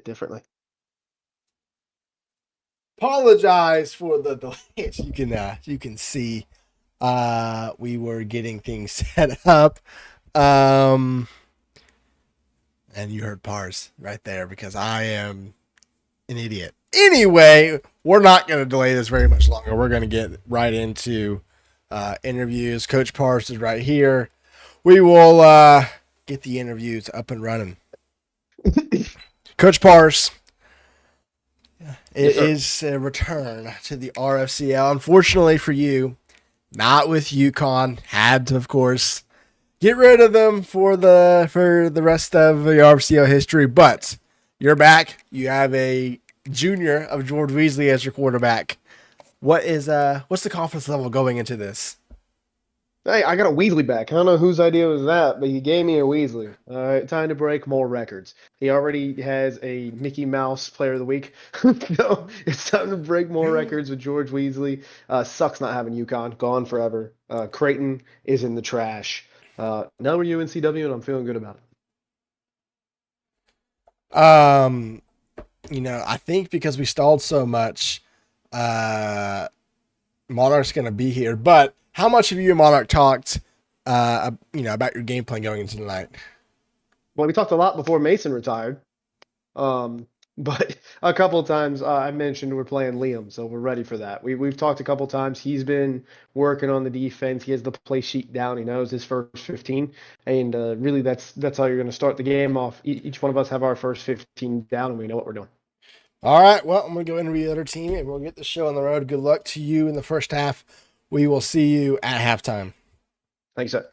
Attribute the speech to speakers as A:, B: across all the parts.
A: it differently.
B: Apologize for the delay. As you can see, we were getting things set up. And you heard Pars right there because I am an idiot. Anyway, we're not going to delay this very much longer. We're going to get right into interviews. Coach Pars is right here. We will get the interviews up and running. Coach Pars, it is a return to the RFCL. Unfortunately for you, not with UConn. Had to, of course, get rid of them for the rest of the RFCL history. But you're back. You have a junior of George Weasley as your quarterback. What's the confidence level going into this?
A: Hey, I got a Weasley back. I don't know whose idea was that, but he gave me a Weasley. All right, time to break more records. He already has a Mickey Mouse Player of the Week. So it's time to break more records with George Weasley. Sucks not having UConn. Gone forever. Creighton is in the trash. Now we're UNCW, and I'm feeling good about it.
B: I think because we stalled so much, Monarch's going to be here. But how much have you and Monarch talked, about your game plan going into tonight?
A: Well, we talked a lot before Mason retired. But a couple of times I mentioned we're playing Liam, so we're ready for that. We've talked a couple of times. He's been working on the defense. He has the play sheet down. He knows his first 15, and really that's how you're going to start the game off. Each one of us have our first 15 down, and we know what we're doing.
B: All right, well, I'm going to go interview the other team, and we'll get the show on the road. Good luck to you in the first half. We will see you at halftime.
A: Thanks, sir.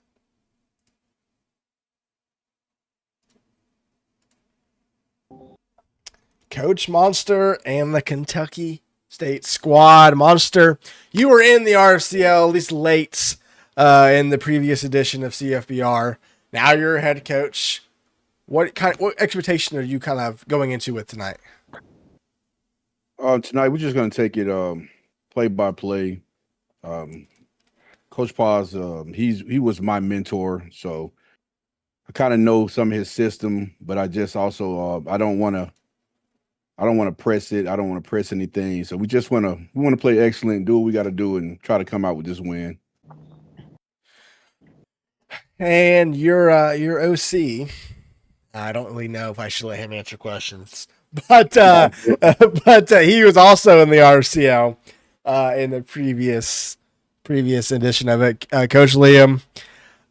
B: Coach Monster and the Kentucky State squad. Monster, you were in the RFCL, at least late in the previous edition of CFBR. Now you're a head coach. What expectation are you kind of going into with tonight?
C: Tonight we're just going to take it play by play. Coach Paz, he was my mentor, so I kind of know some of his system, but I just also I don't want to press it. I don't want to press anything. So we want to play excellent, do what we got to do, and try to come out with this win.
B: And your OC, I don't really know if I should let him answer questions, but he was also in the RCL in the previous edition of it. Coach Liam,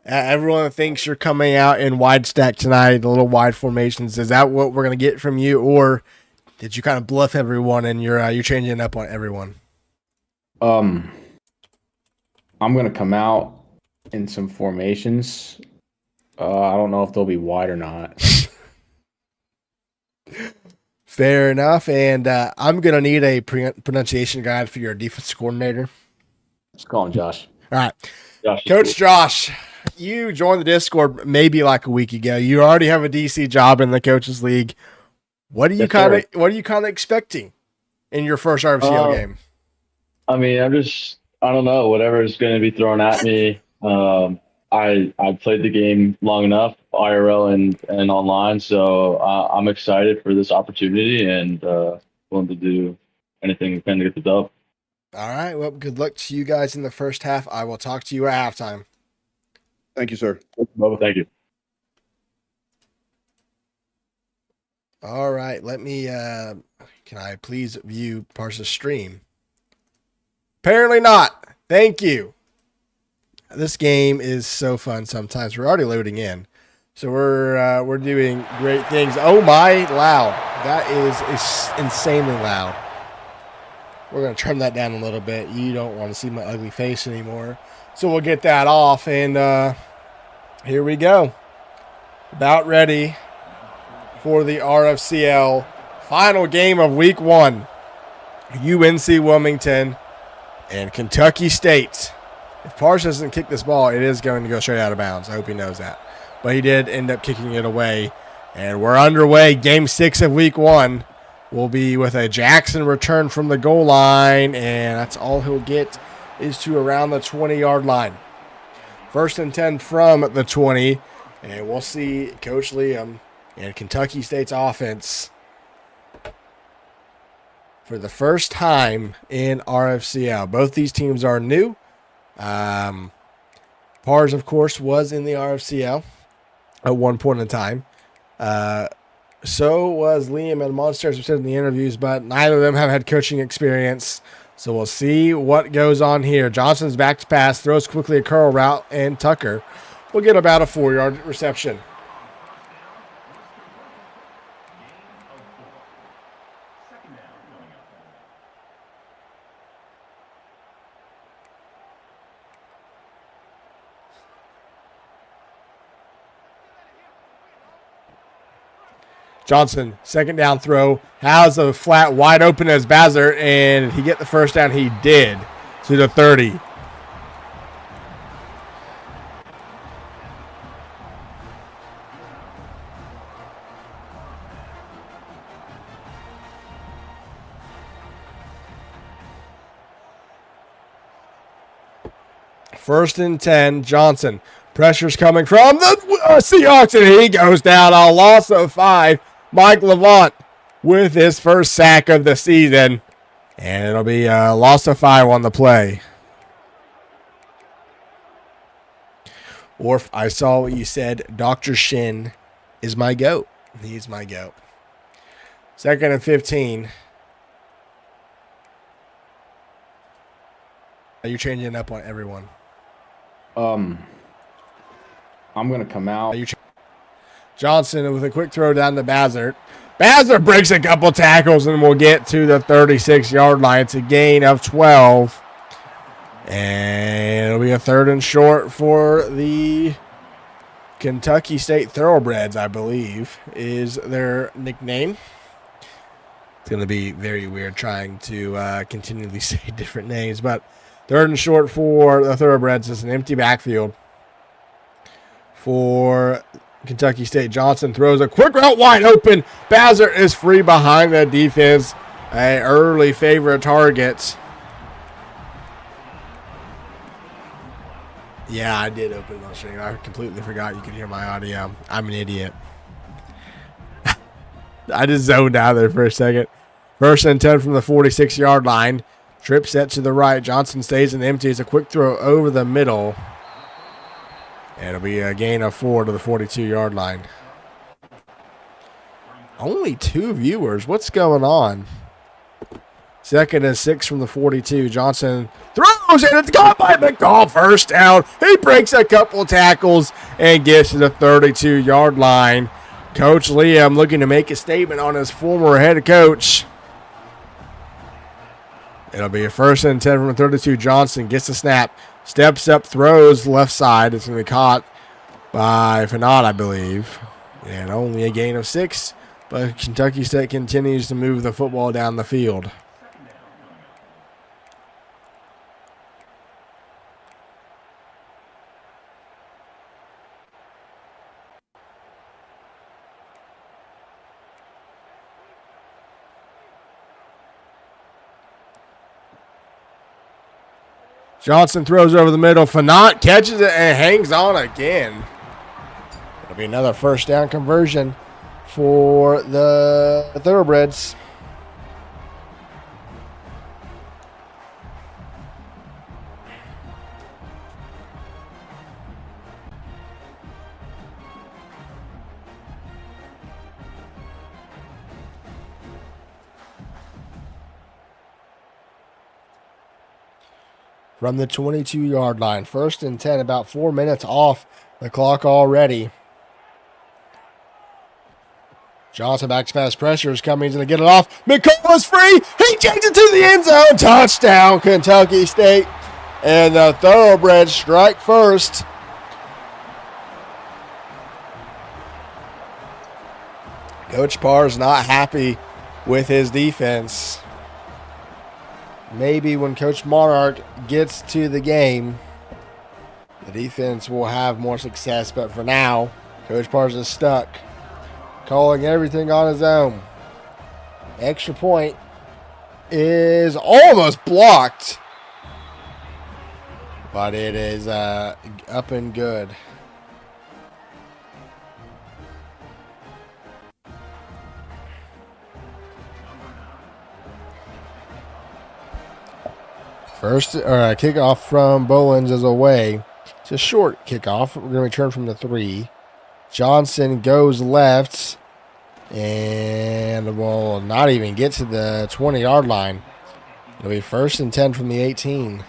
B: everyone thinks you're coming out in wide stack tonight, a little wide formations. Is that what we're going to get from you, or did you kind of bluff everyone and you're changing up on everyone?
D: I'm going to come out in some formations. I don't know if they'll be wide or not.
B: Fair enough. And I'm going to need a pronunciation guide for your defense coordinator.
D: Just call him Josh.
B: All right. Coach Josh, you joined the Discord maybe like a week ago. You already have a DC job in the Coaches League. What are you kind of expecting in your first RFCL game?
E: I mean, I don't know, whatever is going to be thrown at me. I played the game long enough, IRL and online, so I'm excited for this opportunity and willing to do anything we can to get the dub.
B: All right. Well, good luck to you guys in the first half. I will talk to you at halftime.
C: Thank you, sir.
E: Thank you.
B: All right. Let me, can I please view Parsa's stream? Apparently not. Thank you. This game is so fun sometimes. We're already loading in. So we're doing great things. Oh my, loud. That is insanely loud. We're going to turn that down a little bit. You don't want to see my ugly face anymore. So we'll get that off. And here we go. About ready for the RFCL final game of week 1. UNC-Wilmington and Kentucky State. If Parsh doesn't kick this ball, it is going to go straight out of bounds. I hope he knows that. But he did end up kicking it away. And we're underway. Game 6 of week 1 will be with a Jackson return from the goal line. And that's all he'll get is to around the 20-yard line. 1st and 10 from the 20. And we'll see Coach Liam and Kentucky State's offense for the first time in RFCL. Both these teams are new. Pars, of course, was in the RFCL at one point in time. So was Liam and Monster, as we said in the interviews, but neither of them have had coaching experience. So we'll see what goes on here. Johnson's back to pass, throws quickly a curl route, and Tucker will get about a 4-yard reception. Johnson, second down throw, has a flat wide open as Bazzer, and he get the first down. He did to the 30. First and 10, Johnson. Pressure's coming from the Seahawks, and he goes down. A loss of 5. Mike Levant with his first sack of the season. And it'll be a loss of 5 on the play. Or I saw what you said. Dr. Shin is my GOAT. He's my GOAT. Second and 15. Are you changing up on everyone?
D: I'm going to come out.
B: Johnson with a quick throw down to Bazard. Bazard breaks a couple tackles and will get to the 36-yard line. It's a gain of 12. And it'll be a 3rd and short for the Kentucky State Thoroughbreds, I believe, is their nickname. It's going to be very weird trying to continually say different names, but 3rd and short for the Thoroughbreds. Is an empty backfield for Kentucky State. Johnson throws a quick route wide open. Bazard is free behind the defense. An early favorite target. Yeah, I did open my stream. I completely forgot you could hear my audio. I'm an idiot. I just zoned out there for a second. First and 10 from the 46-yard line. Trip set to the right. Johnson stays in the empty. It's a quick throw over the middle. And it'll be a gain of 4 to the 42-yard line. Only 2 viewers. What's going on? Second and 6 from the 42. Johnson throws, and it's caught by McCall. First down. He breaks a couple tackles and gets to the 32-yard line. Coach Liam looking to make a statement on his former head coach. It'll be a 1st and 10 from the 32. Johnson gets the snap. Steps up, throws left side. It's going to be caught by Fanat, I believe. And only a gain of 6. But Kentucky State continues to move the football down the field. Johnson throws over the middle. Fanat catches it and hangs on again. It'll be another first down conversion for the Thoroughbreds. From the 22-yard line. 1st and 10, about 4 minutes off the clock already. Johnson back to pass. Pressure is coming. He's going to get it off. McCall is free. He takes it to the end zone. Touchdown, Kentucky State. And the Thoroughbreds strike first. Coach Parr's not happy with his defense. Maybe when Coach Monarch gets to the game, the defense will have more success. But for now, Coach Pars is stuck, calling everything on his own. Extra point is almost blocked, but it is up and good. First, kickoff from Bolins is away. It's a short kickoff. We're going to return from the 3. Johnson goes left and will not even get to the 20-yard line. It'll be 1st and 10 from the 18.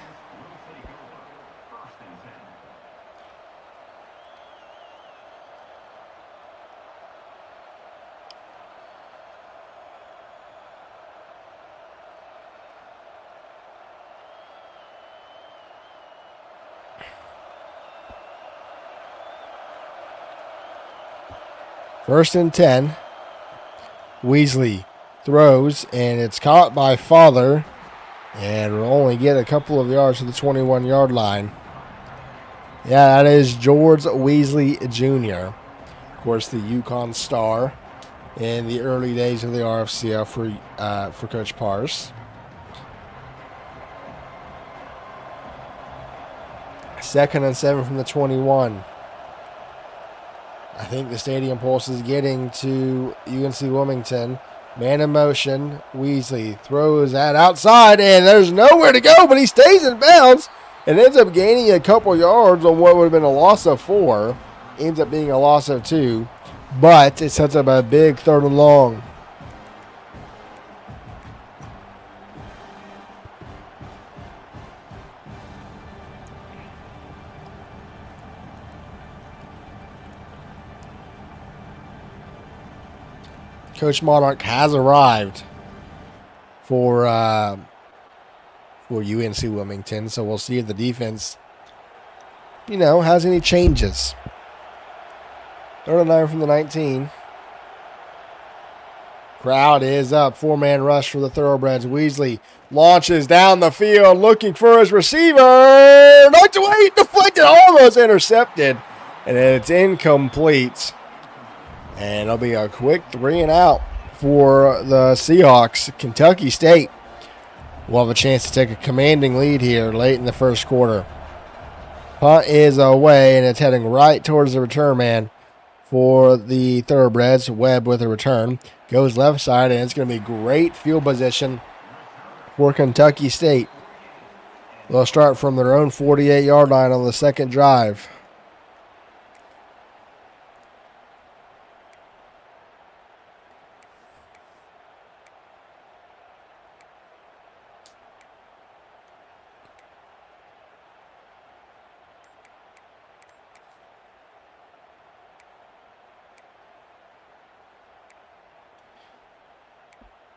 B: First and 10. Weasley throws, and it's caught by Father, and will only get a couple of yards to the 21-yard line. Yeah, that is George Weasley Jr., of course, the UConn star in the early days of the RFCL for Coach Parse. Second and 7 from the 21. I think the stadium pulse is getting to UNC-Wilmington. Man in motion. Weasley throws that outside, and there's nowhere to go, but he stays in bounds and ends up gaining a couple yards on what would have been a loss of 4. Ends up being a loss of 2, but it sets up a big 3rd and long. Coach Monarch has arrived for UNC-Wilmington, so we'll see if the defense, has any changes. 3rd and 9 from the 19. Crowd is up. 4-man rush for the Thoroughbreds. Weasley launches down the field looking for his receiver. Knocked away, deflected, almost intercepted, and it's incomplete. And it'll be a quick 3 and out for the Seahawks. Kentucky State will have a chance to take a commanding lead here late in the first quarter. Punt is away, and it's heading right towards the return man for the Thoroughbreds. Webb with a return. Goes left side, and it's going to be great field position for Kentucky State. They'll start from their own 48-yard line on the second drive.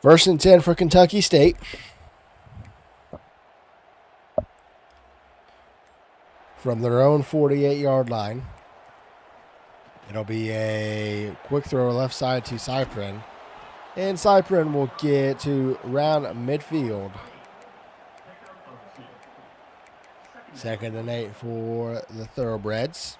B: First and 10 for Kentucky State. From their own 48-yard line. It'll be a quick throw left side to Cyprin. And Cyprin will get to round midfield. 2nd and 8 for the Thoroughbreds.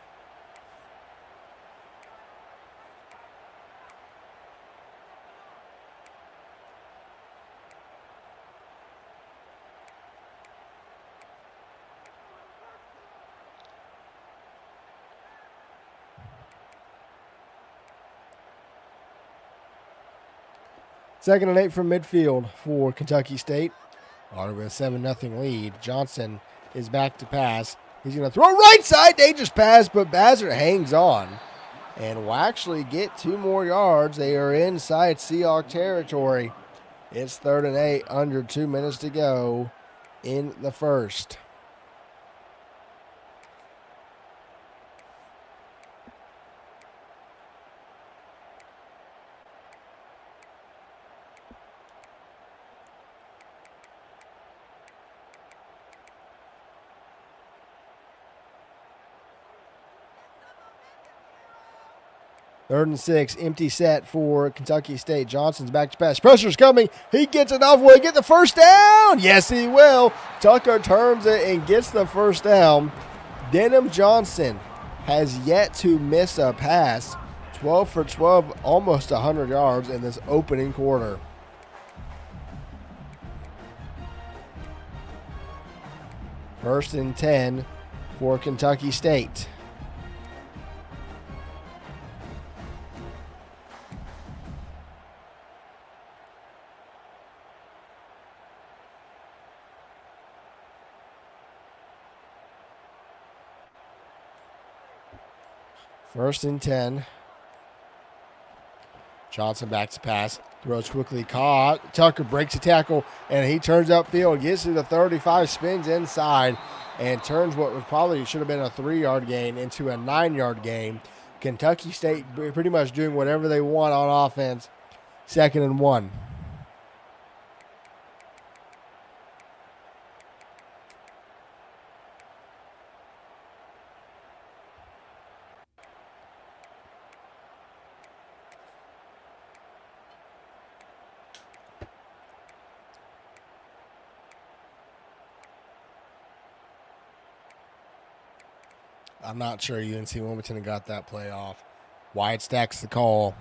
B: Second and 8 from midfield for Kentucky State. Already with a 7-0 lead. Johnson is back to pass. He's going to throw right side. Dangerous pass, but Bassett hangs on and will actually get 2 more yards. They are inside Seahawk territory. It's 3rd and 8, under 2 minutes to go in the first. Third and 6, empty set for Kentucky State. Johnson's back to pass. Pressure's coming. He gets enough. Will he get the first down? Yes, he will. Tucker turns it and gets the first down. Denham Johnson has yet to miss a pass. 12 for 12, almost 100 yards in this opening quarter. First and 10 for Kentucky State. First and 10. Johnson backs the pass, throws quickly, caught. Tucker breaks the tackle, and he turns upfield, gets to the 35, spins inside, and turns what was probably should have been a 3-yard gain into a 9-yard gain. Kentucky State pretty much doing whatever they want on offense. 2nd and 1. I'm not sure UNC-Wilmington got that play off. Wyatt stacks the call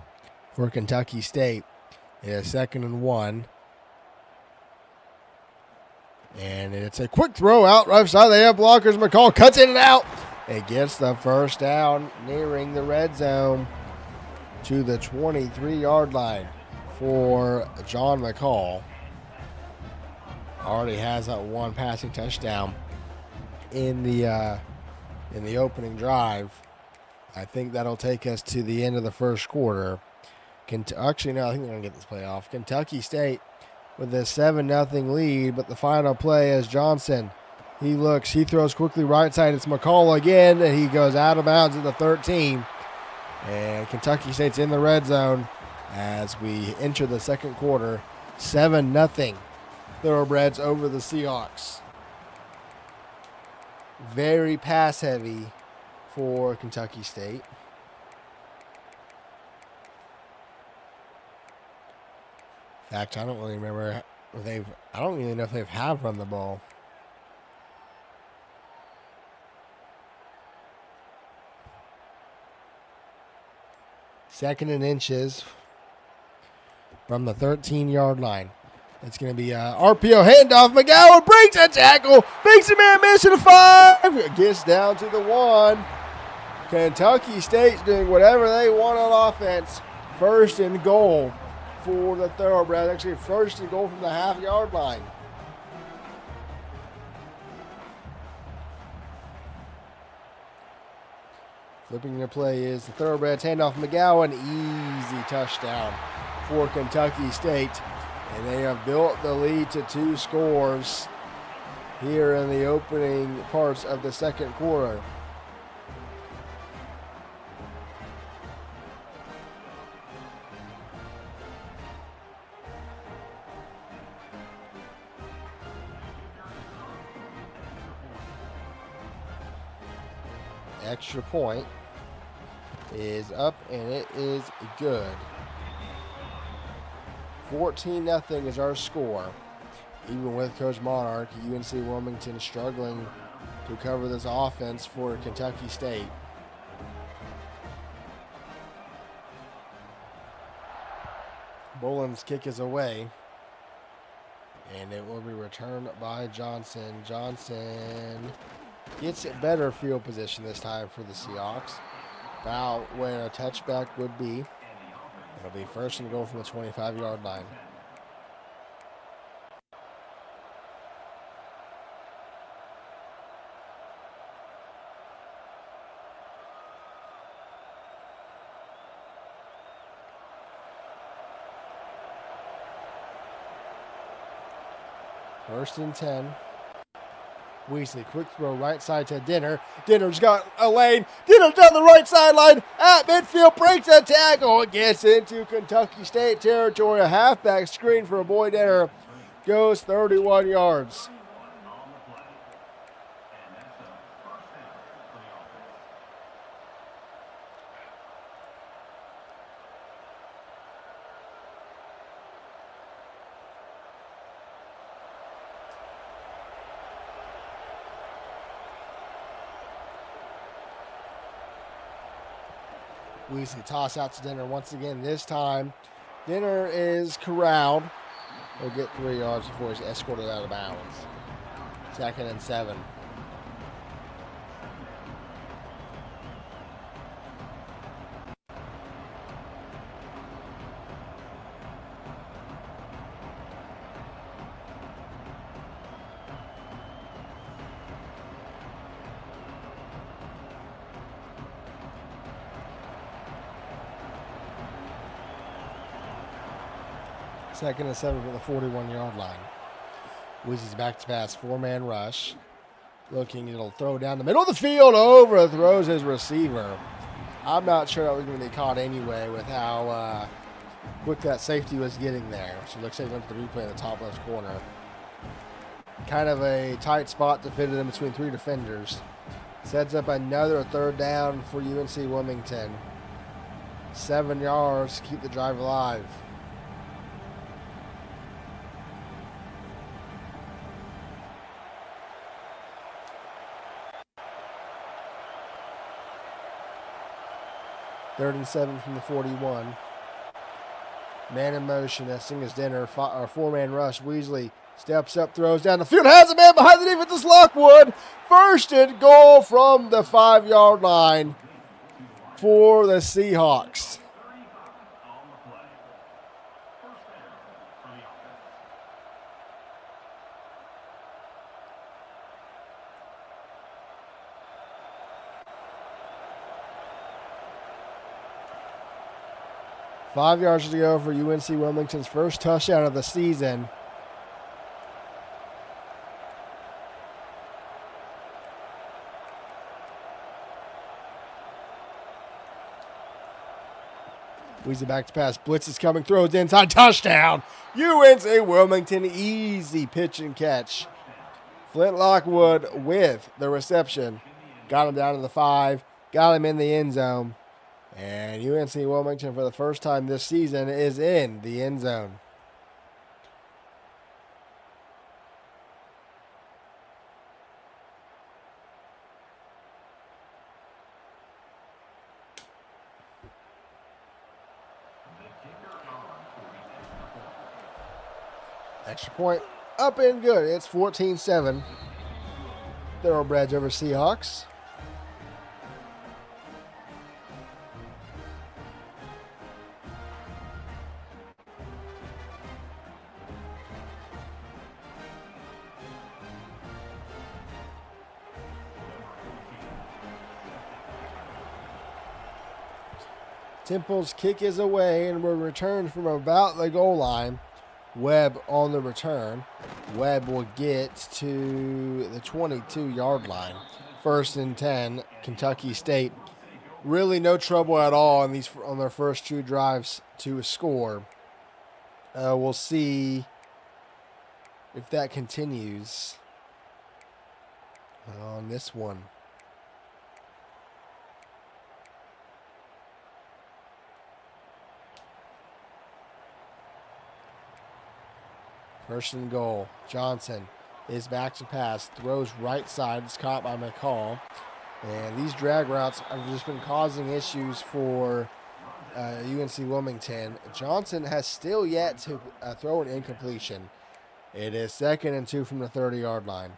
B: for Kentucky State. It is 2nd and 1. And it's a quick throw out right side. They have blockers. McCall cuts in and out. It gets the first down, nearing the red zone to the 23-yard line for John McCall. Already has that one passing touchdown in the opening drive. I think that'll take us to the end of the first quarter. Actually, no, I think they're going to get this play off. Kentucky State with a 7-0 lead, but the final play is Johnson. He throws quickly right side. It's McCall again, and he goes out of bounds at the 13. And Kentucky State's in the red zone as we enter the second quarter. 7-0 Thoroughbreds over the Seahawks. Very pass heavy for Kentucky State. In fact, I don't really remember if I don't really know if they've run the ball. Second and inches from the 13-yard line. It's going to be RPO handoff. McGowan breaks a tackle. Makes a man miss at a 5. Gets down to the 1. Kentucky State's doing whatever they want on offense. First and goal for the Thoroughbreds. Actually, first and goal from the half-yard line. Flipping the play is the Thoroughbreds handoff. McGowan. Easy touchdown for Kentucky State. And they have built the lead to 2 scores here in the opening parts of the second quarter. Extra point is up, and it is good. 14-0 is our score. Even with Coach Monarch, UNC-Wilmington struggling to cover this offense for Kentucky State. Boland's kick is away, and it will be returned by Johnson. Johnson gets it better field position this time for the Seahawks, about where a touchback would be. It'll be first and goal from the 25-yard line. First and 10. Weasley, quick throw right side to Dinner. Dinner's got a lane. Dinner down the right sideline at midfield, breaks a tackle. It gets into Kentucky State territory. A halfback screen for Boy Dinner goes 31 yards. Weasley toss out to Dinner once again. This time, Dinner is corralled. He'll get 3 yards before he's escorted out of bounds. 2nd and 7. Second and 7 for the 41-yard line. Weezy's back to pass, 4-man rush. Looking, it'll throw down the middle of the field, overthrows his receiver. I'm not sure that was going to be caught anyway with how quick that safety was getting there. So it looks like he went to the replay in the top left corner. Kind of a tight spot to fit it in between 3 defenders. Sets up another 3rd down for UNC-Wilmington. 7 yards to keep the drive alive. Third and 7 from the 41. Man in motion, nesting his dinner. 4-man rush. Weasley steps up, throws down the field, has a man behind the defense. It's Lockwood. First and goal from the 5-yard line for the Seahawks. Five yards to go for UNC-Wilmington's first touchdown of the season. Weezy back to pass. Blitz is coming. Throws inside. Touchdown. UNC-Wilmington. Easy pitch and catch. Flint Lockwood with the reception. Got him down to the 5. Got him in the end zone. And UNC-Wilmington, for the first time this season, is in the end zone. Extra point up and good. It's 14-7. Thoroughbreds over Seahawks. Temple's kick is away and will return from about the goal line. Webb on the return. Webb will get to the 22-yard line. First and 10, Kentucky State. Really no trouble at all on their first 2 drives to score. We'll see if that continues on this one. First and goal. Johnson is back to pass. Throws right side. It's caught by McCall. And these drag routes have just been causing issues for UNC-Wilmington. Johnson has still yet to throw an incompletion. It is 2nd and 2 from the 30-yard line.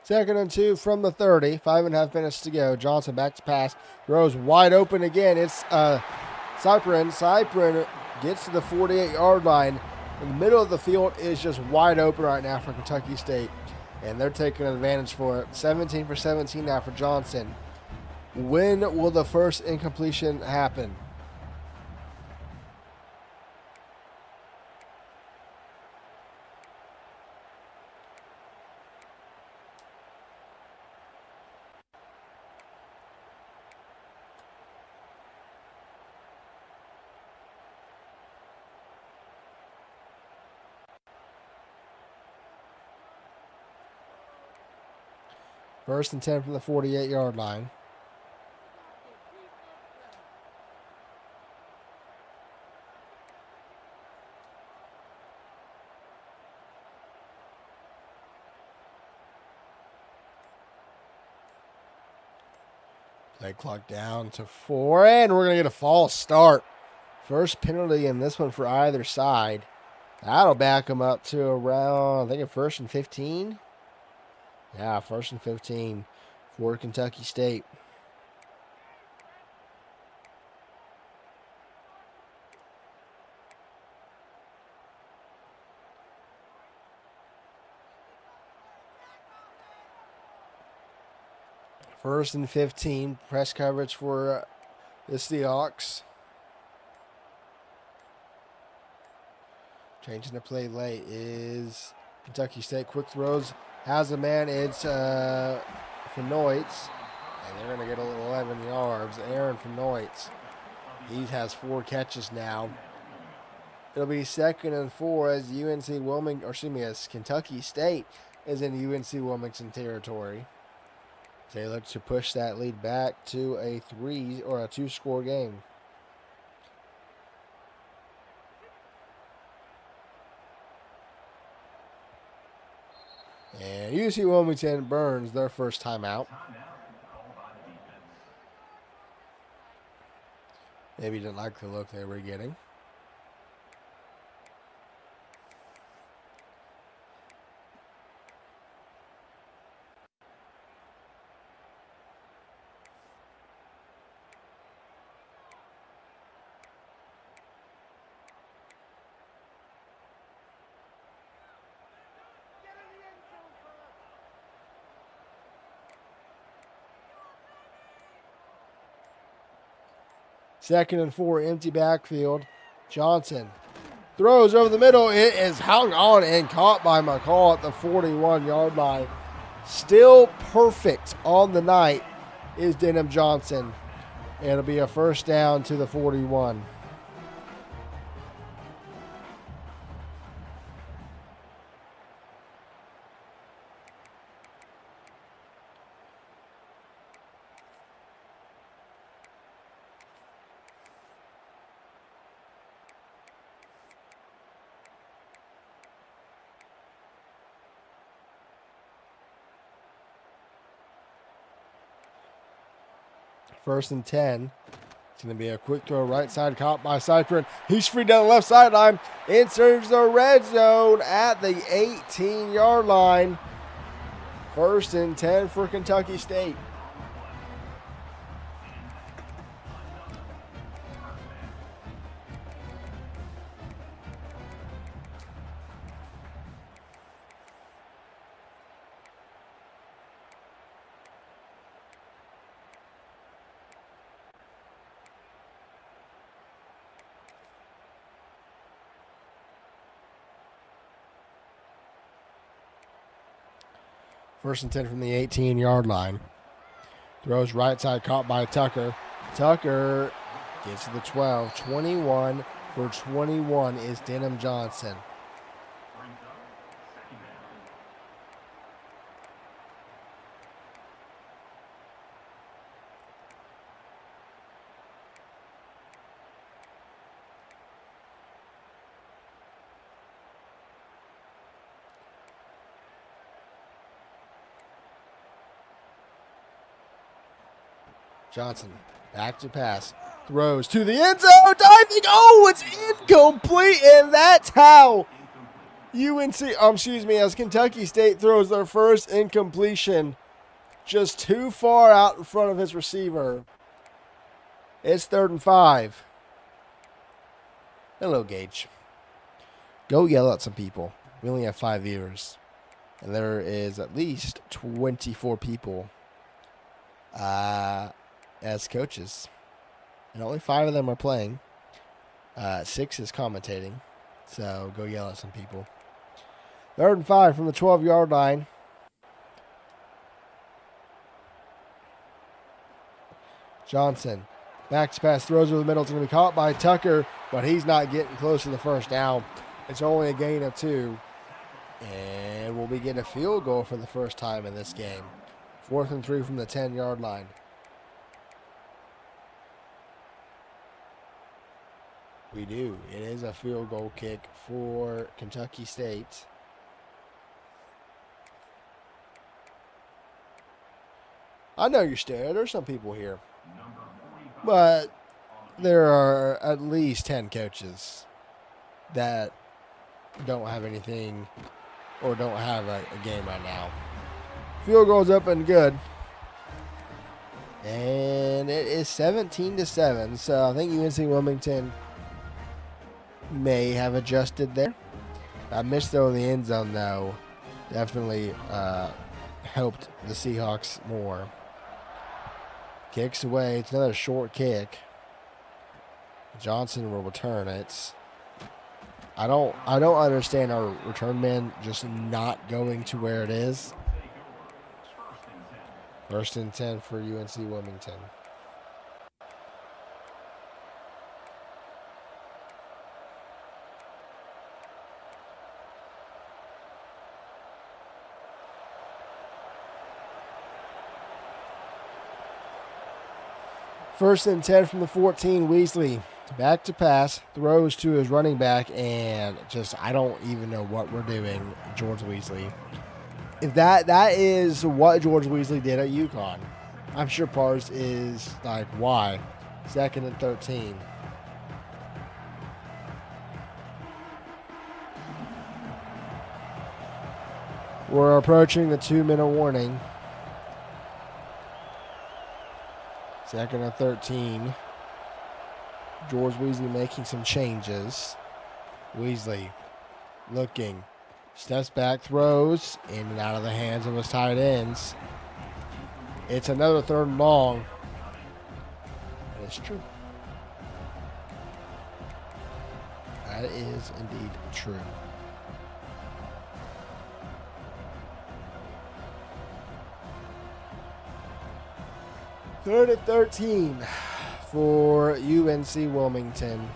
B: Second and 2 from the 30. 5.5 minutes to go. Johnson back to pass. Throws wide open again. It's Cyprin. Cyprin gets to the 48-yard line. In the middle of the field is just wide open right now for Kentucky State. And they're taking advantage for it. 17 for 17 now for Johnson. When will the first incompletion happen? First and 10 from the 48-yard line. Play clock down to 4, and we're going to get a false start. First penalty in this one for either side. That'll back them up to around, I think, a 1st and 15. Yeah, 1st and 15 for Kentucky State. First and 15, press coverage for the Seahawks. Changing the play late is Kentucky State. Quick throws, has a man, it's Fenoits, and they're going to get 11 yards. Aaron Fenoits, he has 4 catches now. It'll be 2nd and 4 as as Kentucky State is in UNC-Wilmington territory. They look to push that lead back to a 2-score game. And UNC-Wilmington burns their first timeout. Maybe didn't like the look they were getting. Second and 4, empty backfield. Johnson throws over the middle. It is hung on and caught by McCall at the 41-yard line. Still perfect on the night is Denham Johnson. It'll be a first down to the 41. First and 10. It's going to be a quick throw right side, caught by Cyprin. He's free down the left sideline. Enters the red zone at the 18-yard line. First and 10 for Kentucky State. First and 10 from the 18-yard line. Throws right side, caught by Tucker. Tucker gets to the 12. 21 for 21 is Denham Johnson. Johnson, back to pass, throws to the end zone, diving, it's incomplete, and that's how as Kentucky State throws their first incompletion just too far out in front of his receiver. It's 3rd and 5. Hello, Gage. Go yell at some people. We only have 5 viewers, and there is at least 24 people as coaches, and only 5 of them are playing. 6 is commentating, so go yell at some people. 3rd and 5 from the 12-yard line. Johnson, back to pass, throws over the middle. It's going to be caught by Tucker, but he's not getting close to the first down. It's only a gain of 2, and we'll be getting a field goal for the first time in this game. 4th and 3 from the 10-yard line. We do. It is a field goal kick for Kentucky State. I know you're scared. There's some people here. But there are at least 10 coaches that don't have anything or don't have a game right now. Field goal's up and good. And it is 17-7. So I think UNC-Wilmington may have adjusted there. I missed though in the end zone though. Definitely helped the Seahawks more. Kicks away. It's another short kick. Johnson will return it. I don't understand our return men just not going to where it is. 1st and 10 for UNC-Wilmington. First and 10 from the 14. Weasley back to pass, throws to his running back, and I don't even know what we're doing, George Weasley. If that is what George Weasley did at UConn, I'm sure Pars is like, why? 2nd and 13. We're approaching the 2-minute warning. 2nd and 13. George Weasley making some changes. Weasley looking. Steps back, throws. In and out of the hands of his tight ends. It's another 3rd and long. That is true. That is indeed true. Third and 13 for UNC-Wilmington.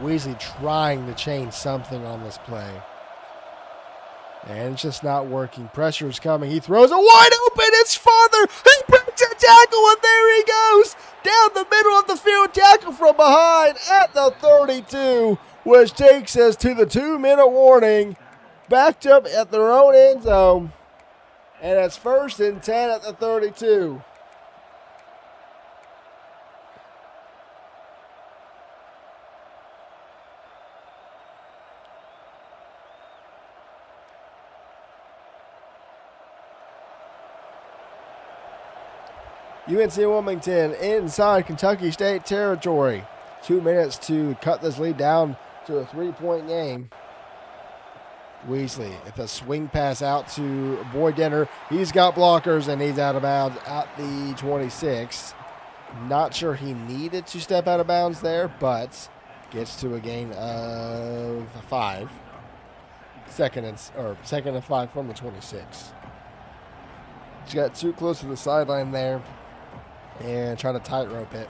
B: Weasley trying to change something on this play. And it's just not working. Pressure is coming. He throws it wide open. It's farther. He breaks a tackle, and there he goes. Down the middle of the field. Tackle from behind at the 32, which takes us to the 2-minute warning. Backed up at their own end zone. And it's 1st and 10 at the 32. UNC-Wilmington inside Kentucky State territory. 2 minutes to cut this lead down to a 3-point game. Weasley at the swing pass out to Boyd Denner. He's got blockers and he's out of bounds at the 26. Not sure he needed to step out of bounds there, but gets to a gain of 5. Second and 5 from the 26. He's got too close to the sideline there and trying to tightrope it.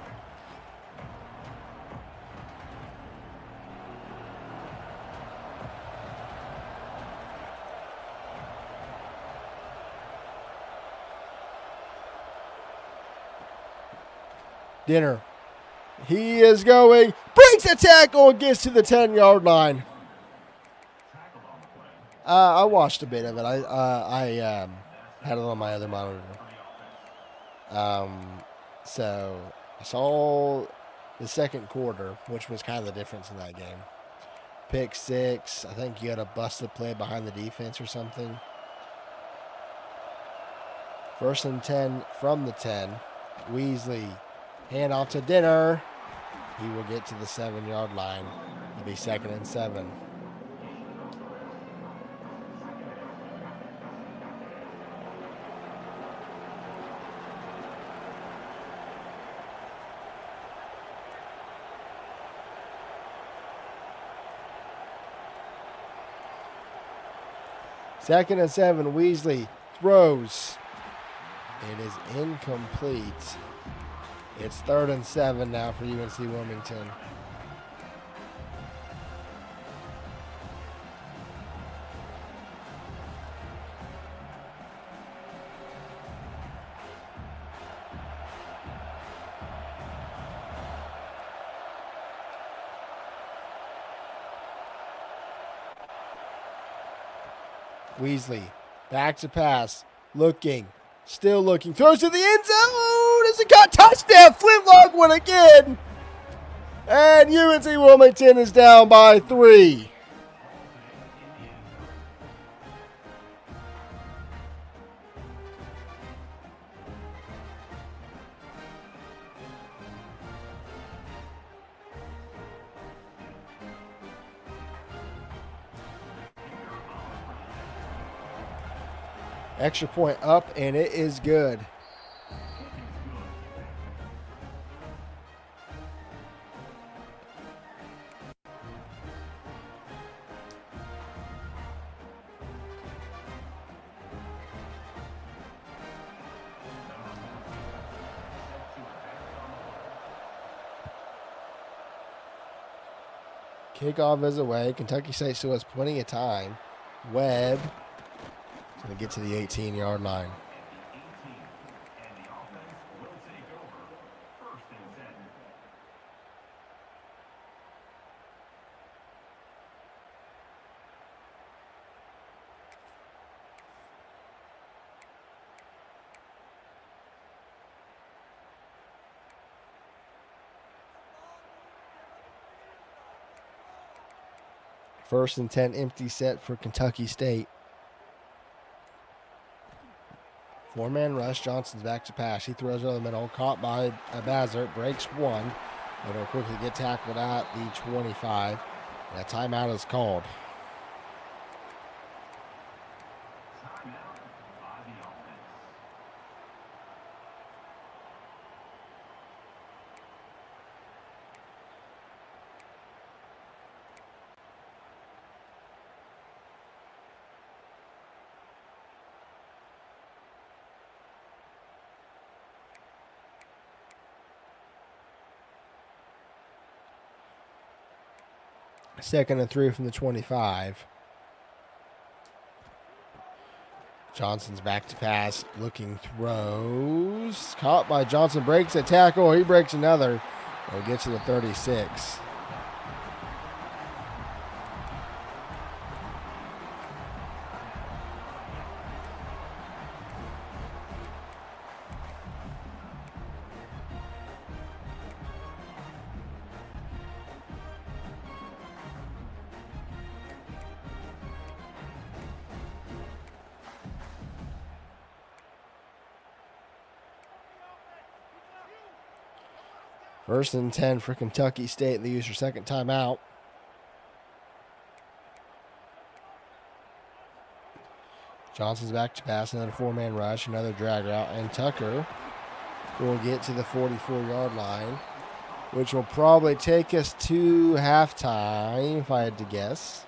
B: Denner. He is going. Breaks a tackle and gets to the 10-yard line. I watched a bit of it. I had it on my other monitor. So I saw the second quarter, which was kind of the difference in that game. Pick 6. I think you had a busted play behind the defense or something. 1st and 10 from the 10. Weasley. Hand off to Denner. He will get to the 7-yard line. It'll be 2nd and 7. Second and 7, Weasley throws. It is incomplete. It's 3rd and 7 now for UNC-Wilmington. Weasley, back to pass, looking, still looking, throws to the end zone. It's a cut, touchdown, Flintlock one again. And UNC-Wilmington is down by 3. Extra point up, and it is good. Kickoff is away. Kentucky State still has plenty of time. Webb is going to get to the 18-yard line. First and 10 empty set for Kentucky State. 4-man rush. Johnson's back to pass. He throws over the middle. Caught by Bazert. Breaks one. But he'll quickly get tackled at the 25. And a timeout is called. Second and 3 from the 25. Johnson's back to pass. Looking, throws. Caught by Johnson. Breaks a tackle. He breaks another. He'll get to the 36. First and 10 for Kentucky State. They use their second timeout. Johnson's back to pass. Another 4-man rush. Another drag route. And Tucker will get to the 44-yard line, which will probably take us to halftime, if I had to guess.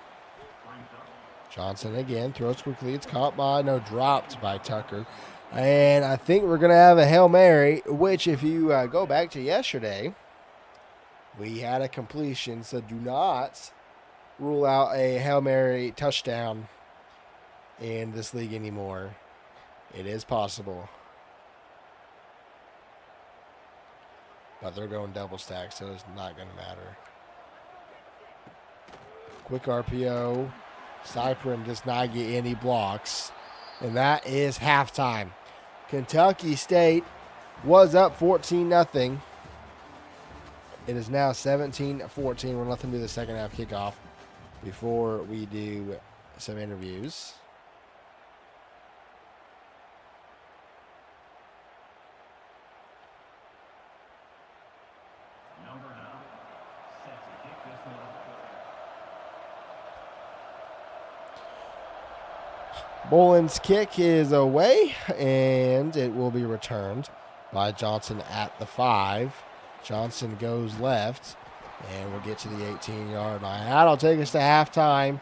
B: Johnson again throws quickly. It's caught by, dropped by Tucker. And I think we're going to have a Hail Mary, which if you go back to yesterday, we had a completion. So do not rule out a Hail Mary touchdown in this league anymore. It is possible. But they're going double stack, so it's not going to matter. Quick RPO. Cyprin does not get any blocks. And that is halftime. Kentucky State was up 14-0. It is now 17-14. We'll let them do the second half kickoff before we do some interviews. Boland's kick is away, and it will be returned by Johnson at the 5. Johnson goes left, and we'll get to the 18-yard line. That'll take us to halftime.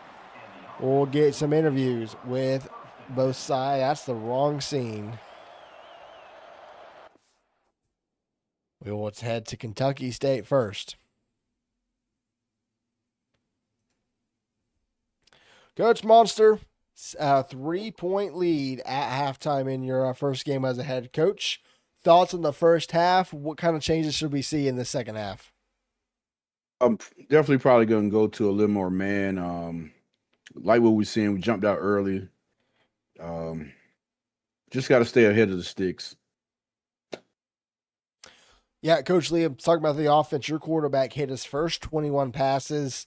B: We'll get some interviews with both sides. That's the wrong scene. We will head to Kentucky State first. Coach Monster, 3-point lead at halftime in your first game as a head coach. Thoughts on the first half? What kind of changes should we see in the second half?
C: I'm definitely probably going to go to a little more man. Like what we're seeing, we jumped out early. Just got to stay ahead of the sticks.
B: Yeah, Coach Liam, talking about the offense, your quarterback hit his first 21 passes.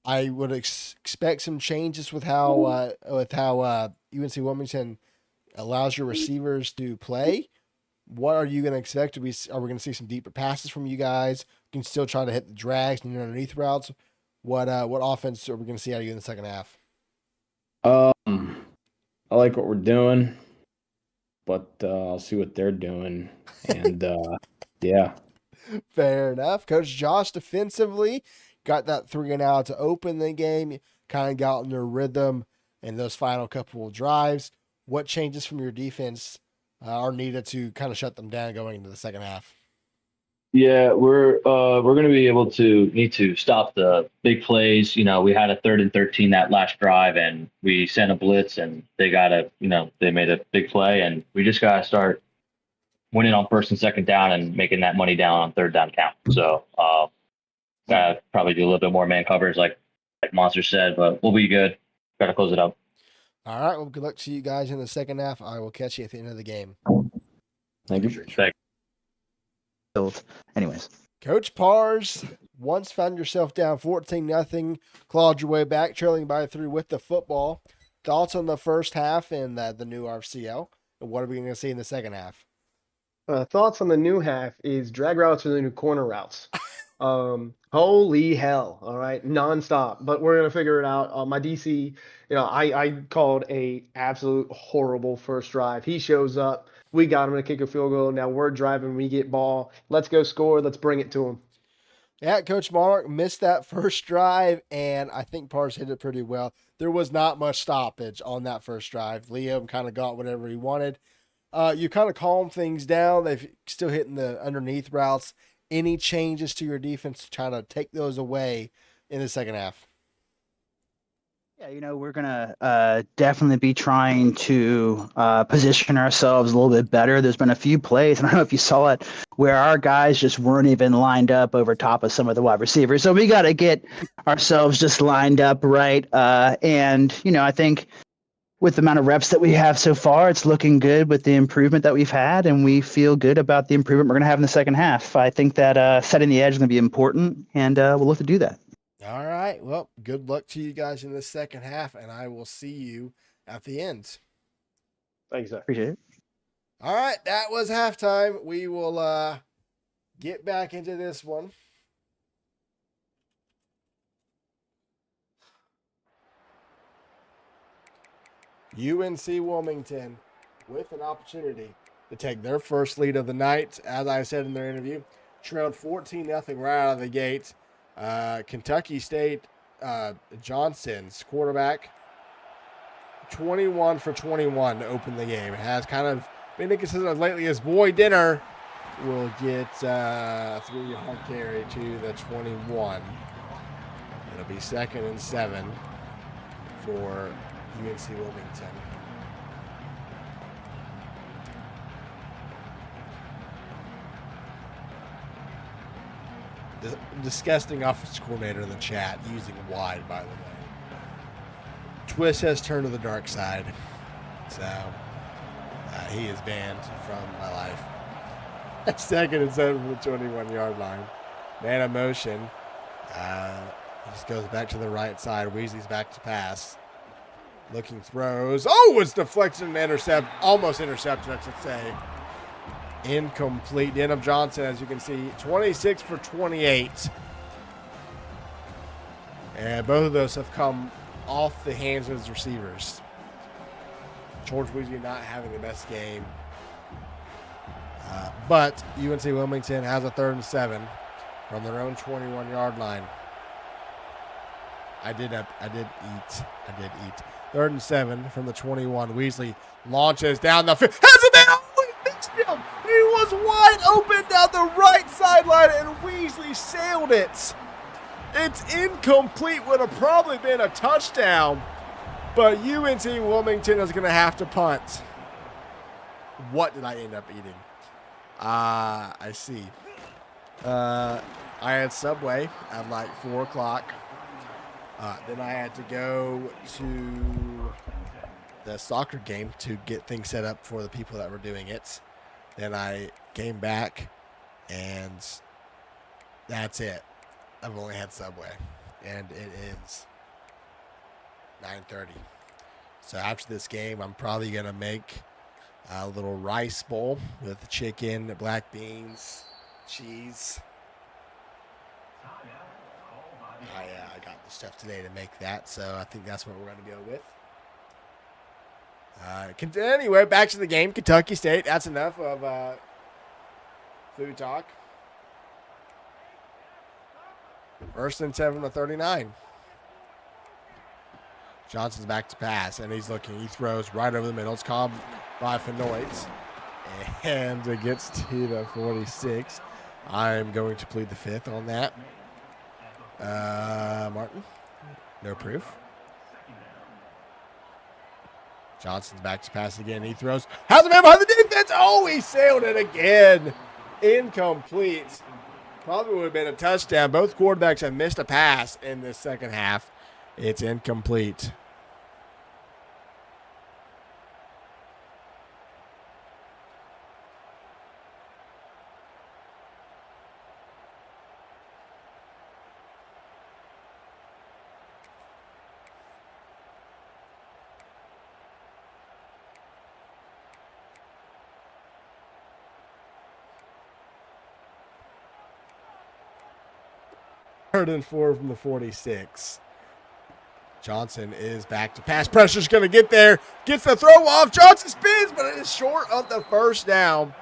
B: I would expect some changes with how UNC Wilmington allows your receivers to play. What are you going to expect? Are we going to see some deeper passes from you guys? You can still try to hit the drags and your underneath routes. What offense are we going to see out of you in the second half?
D: I like what we're doing, but I'll see what they're doing. And yeah.
B: Fair enough. Coach Josh defensively got that 3-and-out to open the game, kind of got in their rhythm in those final couple of drives. What changes from your defense are needed to kind of shut them down going into the second half?
E: Yeah, we're going to be able to need to stop the big plays. You know, we had a 3rd and 13 that last drive, and we sent a blitz, and they they made a big play, and we just got to start winning on 1st and 2nd down and making that money down on 3rd down count. So, gotta probably do a little bit more man coverage, like Monster said, but we'll be good. Got to close it up.
B: All right. Well, good luck to you guys in the second half. I will catch you at the end of the game.
D: Thank you.
E: Thanks.
F: Anyways,
B: Coach Pars, once found yourself down 14-0, clawed your way back, trailing by 3 with the football. Thoughts on the first half and the new RFCL? And what are we going to see in the second half?
A: Thoughts on the new half is drag routes are the new corner routes. Holy hell. All right. Nonstop. But we're going to figure it out. My DC, I called a absolute horrible first drive. He shows up. We got him to kick a field goal. Now we're driving. We get ball. Let's go score. Let's bring it to him.
B: Yeah, Coach Monarch missed that first drive, and I think Pars hit it pretty well. There was not much stoppage on that first drive. Liam kind of got whatever he wanted. You kind of calm things down. They've still hitting the underneath routes. Any changes to your defense to try to take those away in the second half?
F: Yeah, we're going to definitely be trying to position ourselves a little bit better. There's been a few plays, and I don't know if you saw it, where our guys just weren't even lined up over top of some of the wide receivers. So we got to get ourselves just lined up right. And I think with the amount of reps that we have so far, it's looking good with the improvement that we've had, and we feel good about the improvement we're going to have in the second half. I think that setting the edge is going to be important, and we'll look to do that.
B: All right. Well, good luck to you guys in the second half, and I will see you at the end.
A: Thanks, sir.
F: Appreciate it.
B: All right. That was halftime. We will get back into this one. UNC-Wilmington with an opportunity to take their first lead of the night. As I said in their interview, trailed 14-0 right out of the gate. Kentucky State, Johnson's quarterback, 21 for 21 to open the game. It has kind of been inconsistent lately as Boy Dinner will get a 3-yard carry to the 21. It'll be 2nd and 7 for UNC-Wilmington. The disgusting offensive coordinator in the chat using wide, by the way. Twist has turned to the dark side, so he is banned from my life. 2nd and 7 from the 21-yard line. Man of motion. He just goes back to the right side. Weasley's back to pass. Looking throws. Oh, it's deflected and almost intercepted, I should say. Incomplete. Denham Johnson, as you can see, 26 for 28. And both of those have come off the hands of his receivers. George Weasley not having the best game. But UNC Wilmington has a 3rd and 7 from their own 21-yard line. I did eat. 3rd and 7 from the 21. Weasley launches down the field. Has it down! He was wide open down the right sideline, and Weasley sailed it. It's incomplete. Would have probably been a touchdown, but UNC Wilmington is going to have to punt. What did I end up eating? I see. I had Subway at like 4 o'clock. Then I had to go to the soccer game to get things set up for the people that were doing it. Then I came back And that's it. I've only had Subway. And it is 9:30. So after this game, I'm probably going to make a little rice bowl with chicken, black beans, cheese. I got the stuff today to make that, so I think that's what we're going to go with. Anyway, back to the game. Kentucky State. That's enough of food talk. 1st and 7 to 39. Johnson's back to pass, and he's looking. He throws right over the middle. It's caught by Fenoit, and it gets to the 46. I'm going to plead the 5th on that. Martin, no proof. Johnson's back to pass again. He throws. Has a man behind the defense. Oh, he sailed it again. Incomplete. Probably would have been a touchdown. Both quarterbacks have missed a pass in this second half. It's incomplete. Third and 4 from the 46. Johnson is back to pass. Pressure's going to get there. Gets the throw off. Johnson spins, but it is short of the first down.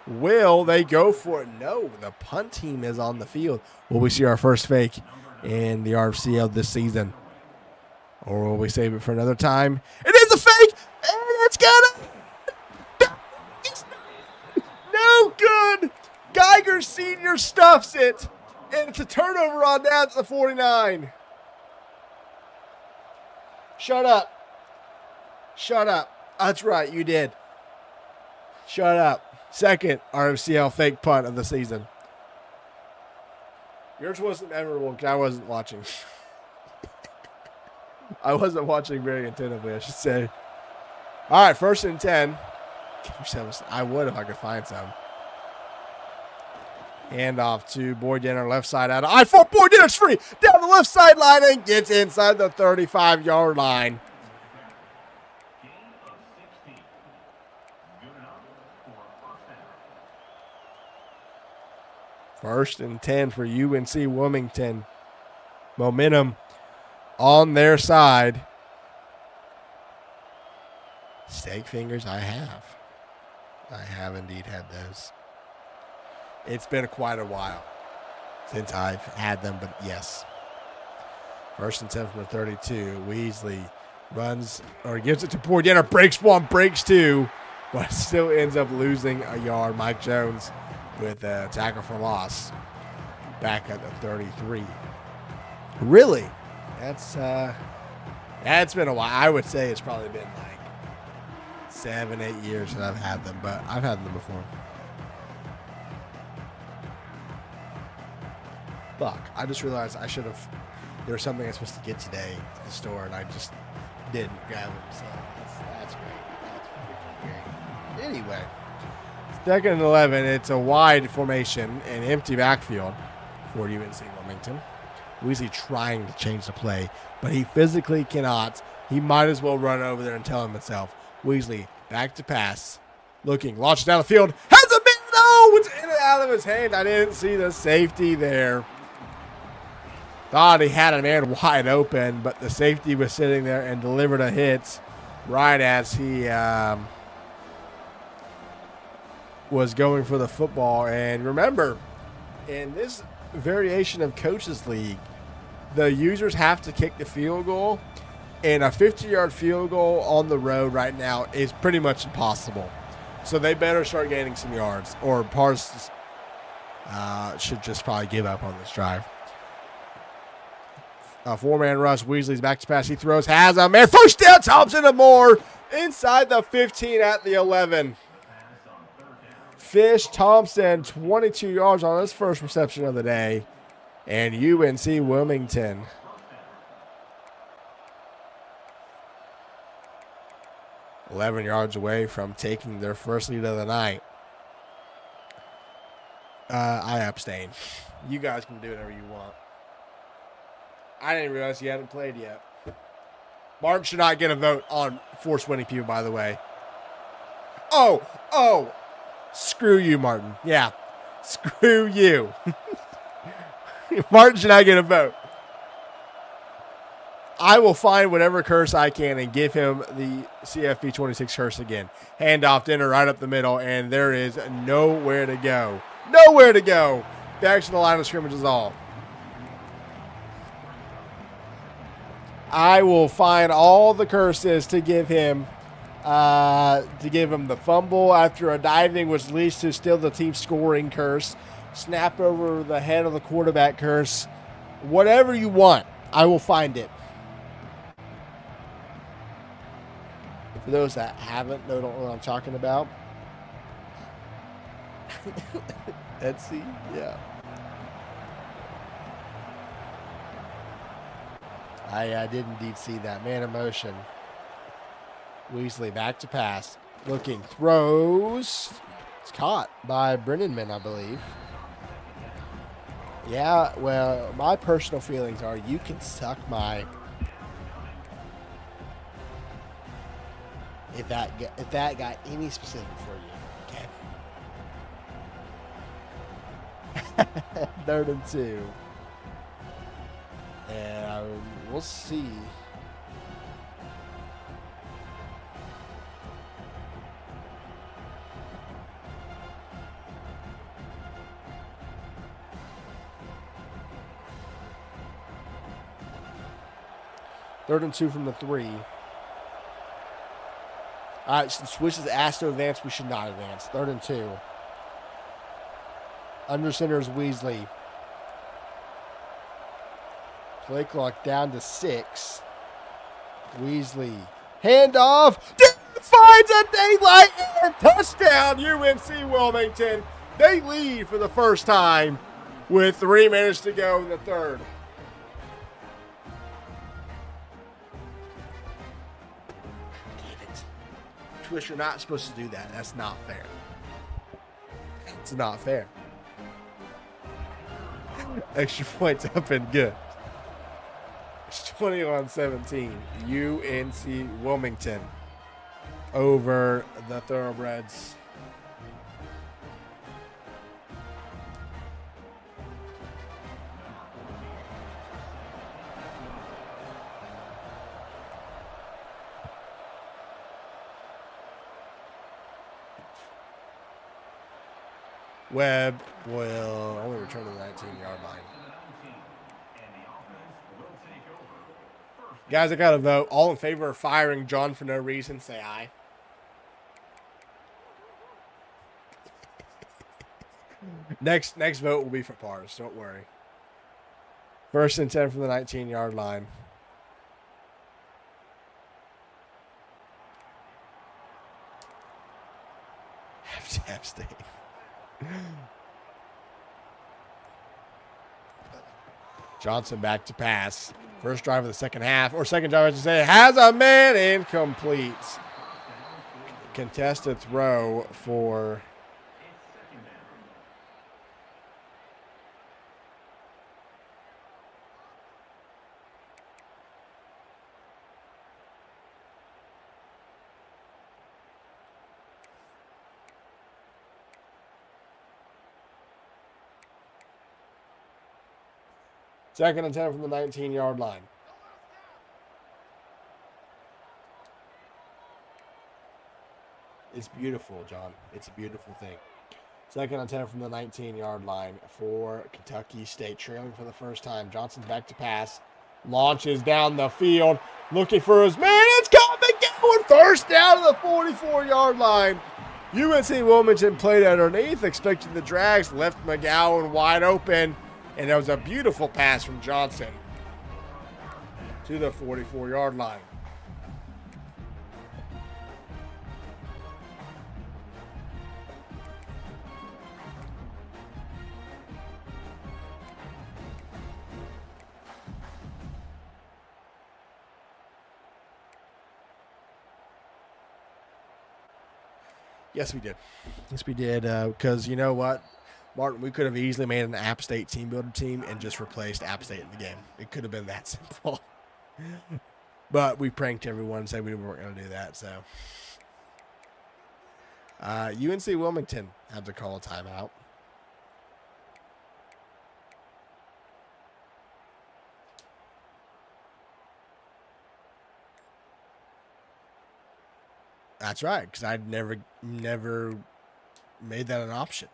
B: Will they go for it? No, the punt team is on the field. Will we see our first fake in the RFCL this season? Or will we save it for another time? It is a fake, and it's gonna. No good. Geiger Sr. stuffs it, and it's a turnover on down to the 49. Shut up. Shut up. That's right, you did. Shut up. Second RFCL fake punt of the season. Yours wasn't memorable because I wasn't watching. I wasn't watching very attentively, I should say. All right, 1st and 10. I would if I could find some. Hand off to Boyd Denner, left side out of I-4. Boyd Denner's free down the left sideline and gets inside the 35-yard line. First and 10 for UNC-Wilmington. Momentum on their side. Steak fingers, I have. I have indeed had those. It's been quite a while since I've had them, but yes. 1st and 10 from the 32. Weasley runs or gives it to Boyd Denner. Breaks one, breaks two, but still ends up losing a yard. Mike Jones with a tackle for loss back at the 33. Really? That's been a while. I would say it's probably been like 7-8 years that I've had them, but I've had them before. Fuck, I just realized I should have. There was something I was supposed to get today to the store, and I just didn't grab it. So that's great. That's freaking great. Anyway, 2nd and 11. It's a wide formation, an empty backfield for UNC-Wilmington. Weasley trying to change the play, but he physically cannot. He might as well run over there and tell him himself. Weasley back to pass, looking, launches down the field, has a man. No, it's in and out of his hand. I didn't see the safety there. Thought he had a man wide open, but the safety was sitting there and delivered a hit right as he was going for the football. And remember, in this variation of Coaches League, the users have to kick the field goal, and a 50-yard field goal on the road right now is pretty much impossible. So they better start gaining some yards, or Pars should just probably give up on this drive. A 4-man rush. Weasley's back to pass. He throws. Has a man. First down. Thompson and Moore inside the 15 at the 11. Fish Thompson, 22 yards on his first reception of the day. And UNC-Wilmington. $11 yards away from taking their first lead of the night. I abstain. You guys can do whatever you want. I didn't realize you hadn't played yet. Martin should not get a vote on force winning people, by the way. Oh, screw you, Martin. Yeah, screw you. Martin should not get a vote. I will find whatever curse I can and give him the CFB 26 curse again. Handoff dinner right up the middle, and there is nowhere to go. Nowhere to go. Back to the line of scrimmage is all. I will find all the curses to give him the fumble after a diving, which leads to still the team scoring curse, snap over the head of the quarterback curse, whatever you want, I will find it. For those that don't know what I'm talking about. Etsy, yeah. I did indeed see that. Man in motion. Weasley back to pass. Looking. Throws. It's caught by Brennanman, I believe. Yeah, well, my personal feelings are you can suck my... If that got any specific for you, okay? 3rd and 2. And we'll see. Third and 2 from the 3. All right, so Swish is asked to advance. We should not advance. 3rd and 2. Under center is Weasley. Play clock down to 6. Weasley. Handoff. Finds a daylight and touchdown, UNC-Wilmington. They lead for the first time with 3 minutes to go in the 3rd. Twish, you're not supposed to do that. That's not fair. It's not fair. Extra points up and good. It's 21-17. UNC-Wilmington over the Thoroughbreds. Webb will only return to the 19-yard line. Guys, I got to vote. All in favor of firing John for no reason, say aye. Next vote will be for Pars. Don't worry. 1st and 10 from the 19-yard line. Have to abstain. Johnson back to pass. First drive of the second half, or second drive, I should say, has a man incomplete. Contested throw for second and 10 from the 19-yard line. It's beautiful, John. It's a beautiful thing. Second and 10 from the 19-yard line for Kentucky State. Trailing for the first time. Johnson's back to pass. Launches down the field. Looking for his man. It's coming. Going first down to the 44-yard line. UNC-Wilmington played underneath. Expecting the drags. Left McGowan wide open. And that was a beautiful pass from Johnson to the 44-yard line. Yes, we did. Yes, we did. Because you know what? Martin, we could have easily made an App State team builder team and just replaced App State in the game. It could have been that simple. But we pranked everyone and said we weren't going to do that. So, UNC-Wilmington had to call a timeout. That's right, because I'd never made that an option.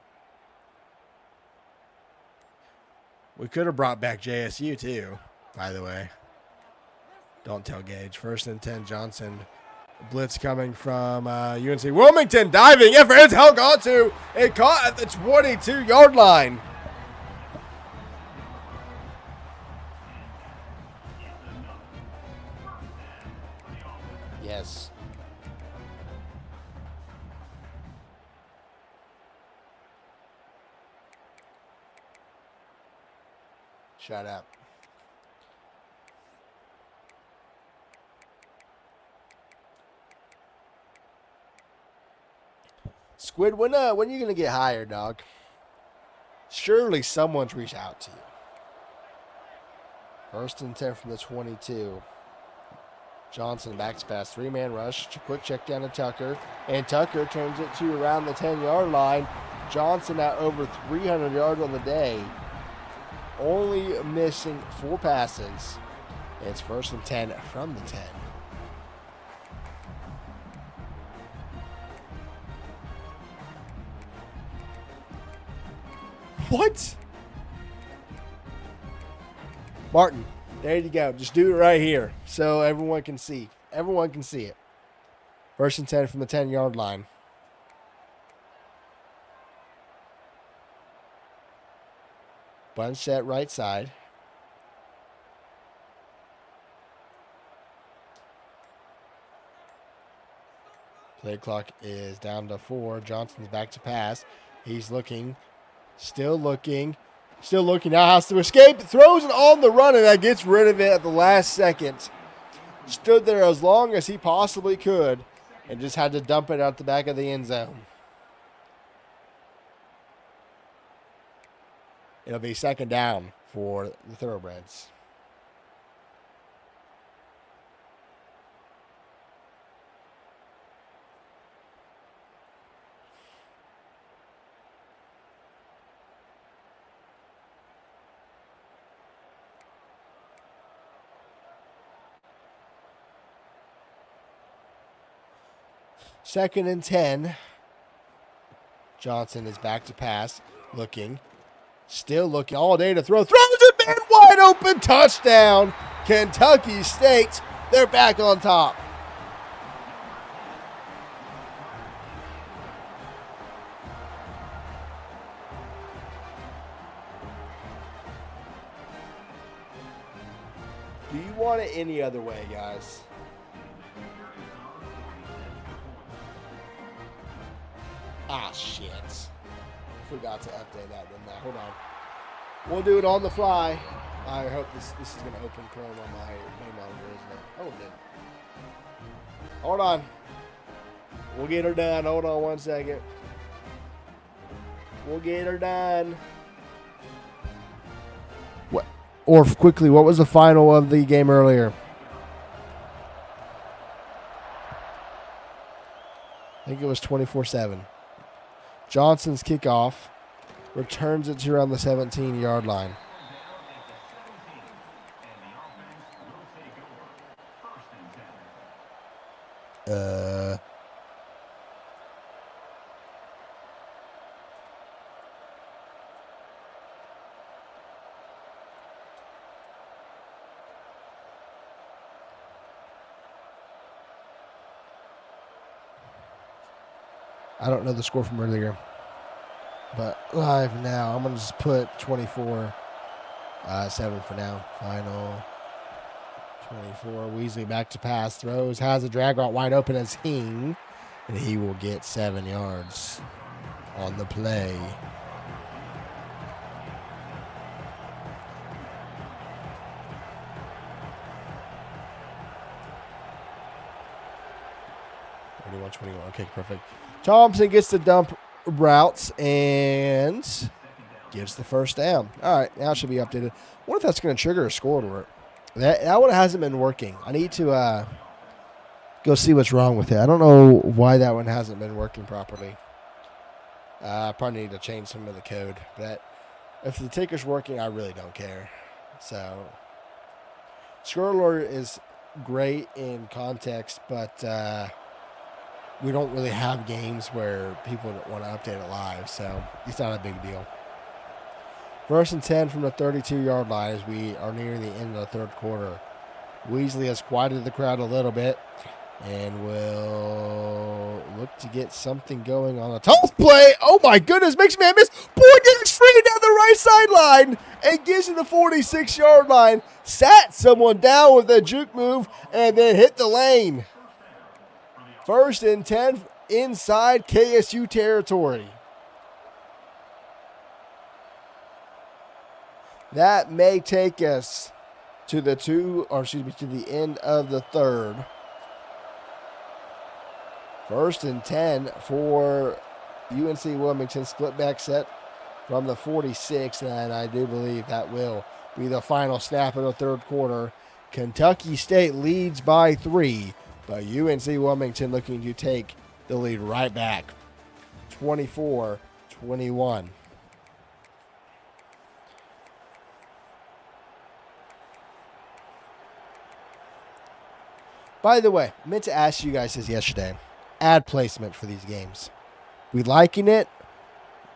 B: We could have brought back JSU too, by the way. Don't tell Gage. 1st and 10, Johnson. Blitz coming from UNC-Wilmington. Diving effort. It's held onto. It caught at the 22-yard line. Yes. Shut up. Squid, when are you gonna get hired, dog? Surely someone's reached out to you. 1st and 10 from the 22. Johnson backs pass, 3-man rush, quick check down to Tucker, and Tucker turns it to around the 10-yard line. Johnson at over 300 yards on the day, only missing 4 passes. It's 1st and 10 from the 10. What? Martin, there you go. Just do it right here so everyone can see. Everyone can see it. 1st and 10 from the 10-yard line. Bunch set right side. Play clock is down to 4. Johnson's back to pass. He's looking. Still looking. Now has to escape. Throws it on the run, and that gets rid of it at the last second. Stood there as long as he possibly could and just had to dump it out the back of the end zone. It'll be 2nd down for the Thoroughbreds. Second and 10. Johnson is back to pass. Looking. Still looking all day to throw. Throws it, man, wide open. Touchdown. Kentucky State. They're back on top. Do you want it any other way, guys? Ah, shit. Forgot to update that, didn't I? Hold on. We'll do it on the fly. I hope this is going to open Chrome on my main monitor, isn't it? Oh, it did. Hold on. We'll get her done. Hold on 1 second. We'll get her done. What? Or quickly, what was the final of the game earlier? I think it was 24-7. Johnson's kickoff returns it to around the 17-yard line. I don't know the score from earlier. But live now, I'm going to just put 24-7 for now. Final 24. Weasley back to pass. Throws. Has a drag route wide open as Hing. And he will get 7 yards on the play. Okay, perfect. Thompson gets the dump routes, and Gets the first down. All right, now it should be updated. What if that's going to trigger a score alert? That one hasn't been working. I need to go see what's wrong with it. I don't know why that one hasn't been working properly. I probably need to change some of the code. But if the ticker's working, I really don't care. So, score alert is great in context, but we don't really have games where people don't want to update it live, so it's not a big deal. 1st and 10 from the 32-yard line as we are nearing the end of the third quarter. Weasley has quieted the crowd a little bit and will look to get something going on a toss play. Oh, my goodness. Makes me miss. Boy, getting straight down the right sideline and gets to the 46-yard line. Sat someone down with a juke move and then hit the lane. 1st and 10 inside KSU territory. That may take us to the to the end of the third. 1st and 10 for UNC-Wilmington, split back set from the 46, and I do believe that will be the final snap of the third quarter. Kentucky State leads by 3, but UNC-Wilmington looking to take the lead right back, 24-21. By the way, I meant to ask you guys this yesterday. Ad placement for these games. We liking it?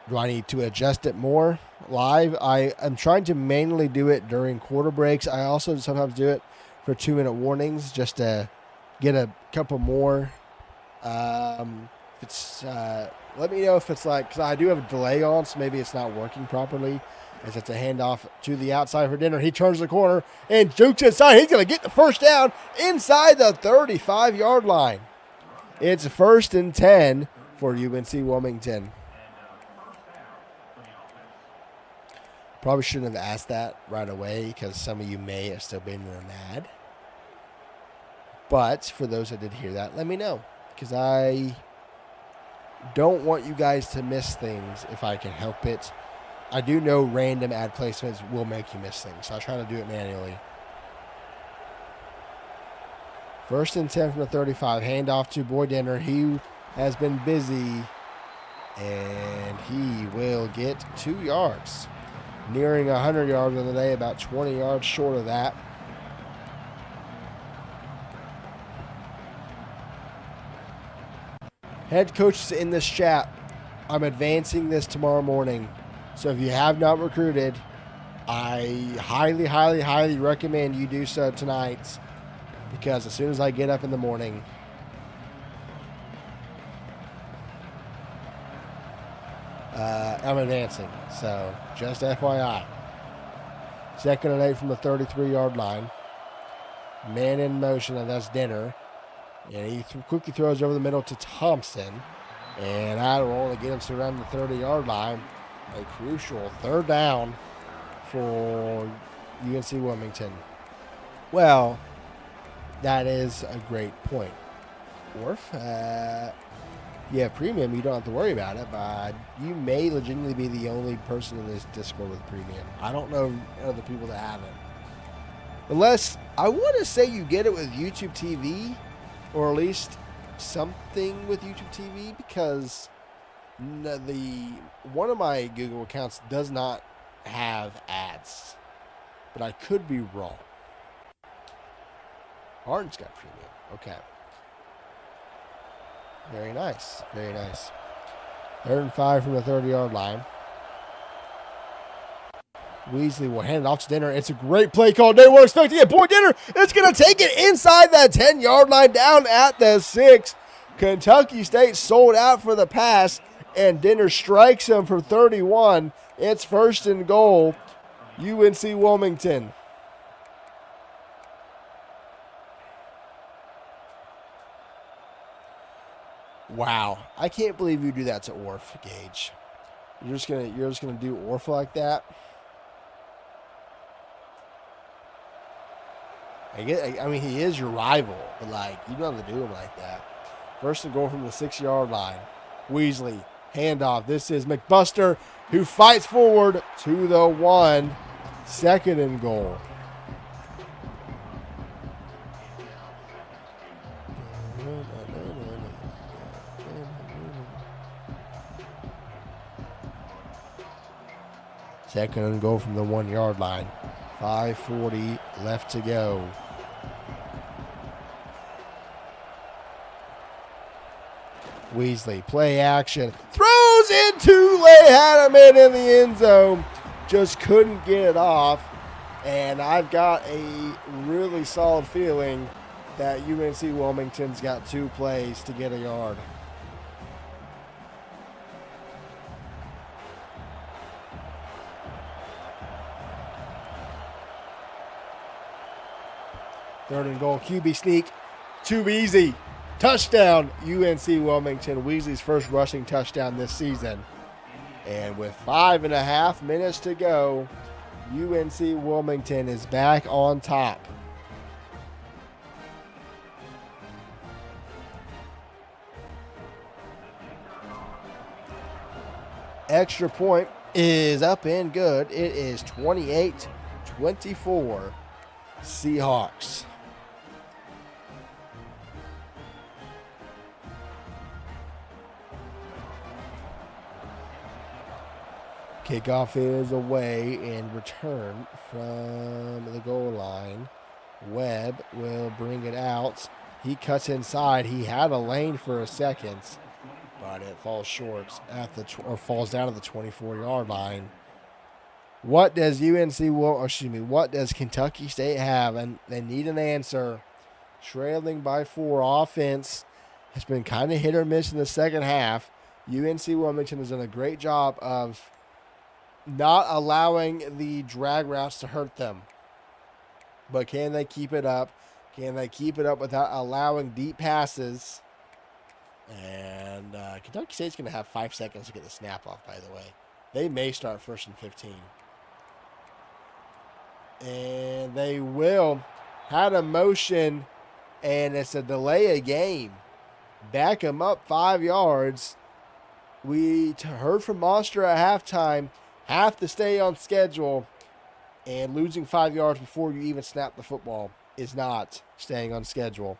B: Do I need to adjust it more live? I am trying to manually do it during quarter breaks. I also sometimes do it for 2-minute warnings just to get a couple more. Let me know if it's like, because I do have a delay on, so maybe it's not working properly. As it's a handoff to the outside for Dinner. He turns the corner and jukes inside. He's going to get the first down inside the 35-yard line. It's 1st and 10 for UNC-Wilmington. Probably shouldn't have asked that right away because some of you may have still been in an ad. But for those that did hear that, let me know. Because I don't want you guys to miss things if I can help it. I do know random ad placements will make you miss things, so I try to do it manually. 1st and 10 from the 35. Handoff to Boy Dinner. He has been busy, and he will get 2 yards. Nearing 100 yards on the day, about 20 yards short of that. Head coaches in this chat, I'm advancing this tomorrow morning. So if you have not recruited, I highly, highly, highly recommend you do so tonight, because as soon as I get up in the morning, I'm advancing. So just FYI. 2nd and 8 from the 33-yard line. Man in motion, and that's Dinner. And he quickly throws over the middle to Thompson. And that'll only get him to around the 30-yard line. A crucial 3rd down for UNC-Wilmington. Well, that is a great point. Orf, you have premium, you don't have to worry about it, but you may legitimately be the only person in this Discord with premium. I don't know other people that have it. Unless, I want to say you get it with YouTube TV, or at least something with YouTube TV, because one of my Google accounts does not have ads, but I could be wrong. Harden's got premium. Okay. Very nice. Very nice. 3rd and 5 from the 30-yard line. Weasley will hand it off to Dinner. It's a great play call. They weren't expecting it. Boy, Dinner is going to take it inside that 10-yard line down at the 6. Kentucky State sold out for the pass, and Dinner strikes him for 31. It's 1st and goal, UNC-Wilmington. Wow, I can't believe you do that to Orf, Gage. You're just gonna do Orf like that. I mean, he is your rival, but like, you don't have to do him like that. 1st and goal from the 6-yard line. Weasley Handoff. This is McBuster, who fights forward to the 1. 2nd and goal. Second and goal from the 1-yard line. 5:40 left to go. Weasley, play action. Throws in too late. Had him in the end zone. Just couldn't get it off. And I've got a really solid feeling that UNC-Wilmington's got 2 plays to get a yard. Third and goal, QB sneak. Too easy. Touchdown, UNC-Wilmington. Weasley's first rushing touchdown this season. And with 5.5 minutes to go, UNC-Wilmington is back on top. Extra point is up and good. It is 28-24 Seahawks. Kickoff is away and return from the goal line. Webb will bring it out. He cuts inside. He had a lane for a second, but it falls short at the or falls down to the 24-yard line. What does what does Kentucky State have? And they need an answer. Trailing by 4. Offense has been kind of hit or miss in the second half. UNC-Wilmington has done a great job of not allowing the drag routes to hurt them. But can they keep it up? Can they keep it up without allowing deep passes? And Kentucky State's going to have 5 seconds to get the snap off, by the way. They may start 1st and 15. And they will. Had a motion, and it's a delay of game. Back them up 5 yards. We heard from Monster at halftime. Have to stay on schedule. And losing 5 yards before you even snap the football is not staying on schedule.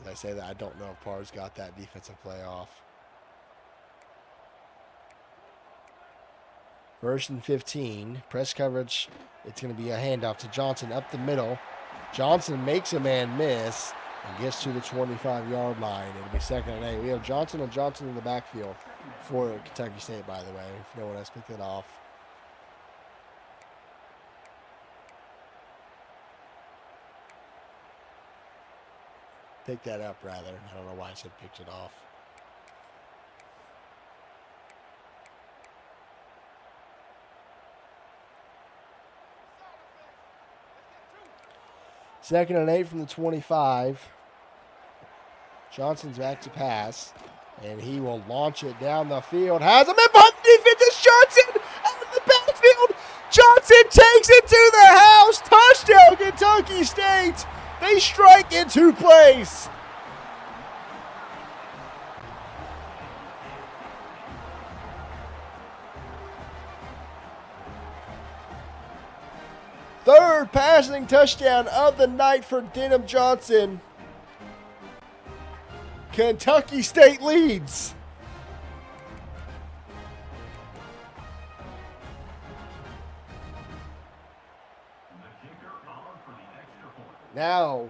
B: As I say that, I don't know if Parr's got that defensive play off. 1st and 15. Press coverage. It's going to be a handoff to Johnson up the middle. Johnson makes a man miss and gets to the 25-yard line. It'll be 2nd and 8. We have Johnson and Johnson in the backfield for Kentucky State, by the way, if no one has picked it off. Pick that up, rather. I don't know why I said picked it off. Second and 8 from the 25. Johnson's back to pass, and he will launch it down the field. Has him in behind the defense. It's Johnson out of the backfield. Johnson takes it to the house. Touchdown, Kentucky State. They strike into place. Third passing touchdown of the night for Denham Johnson. Kentucky State leads. Now,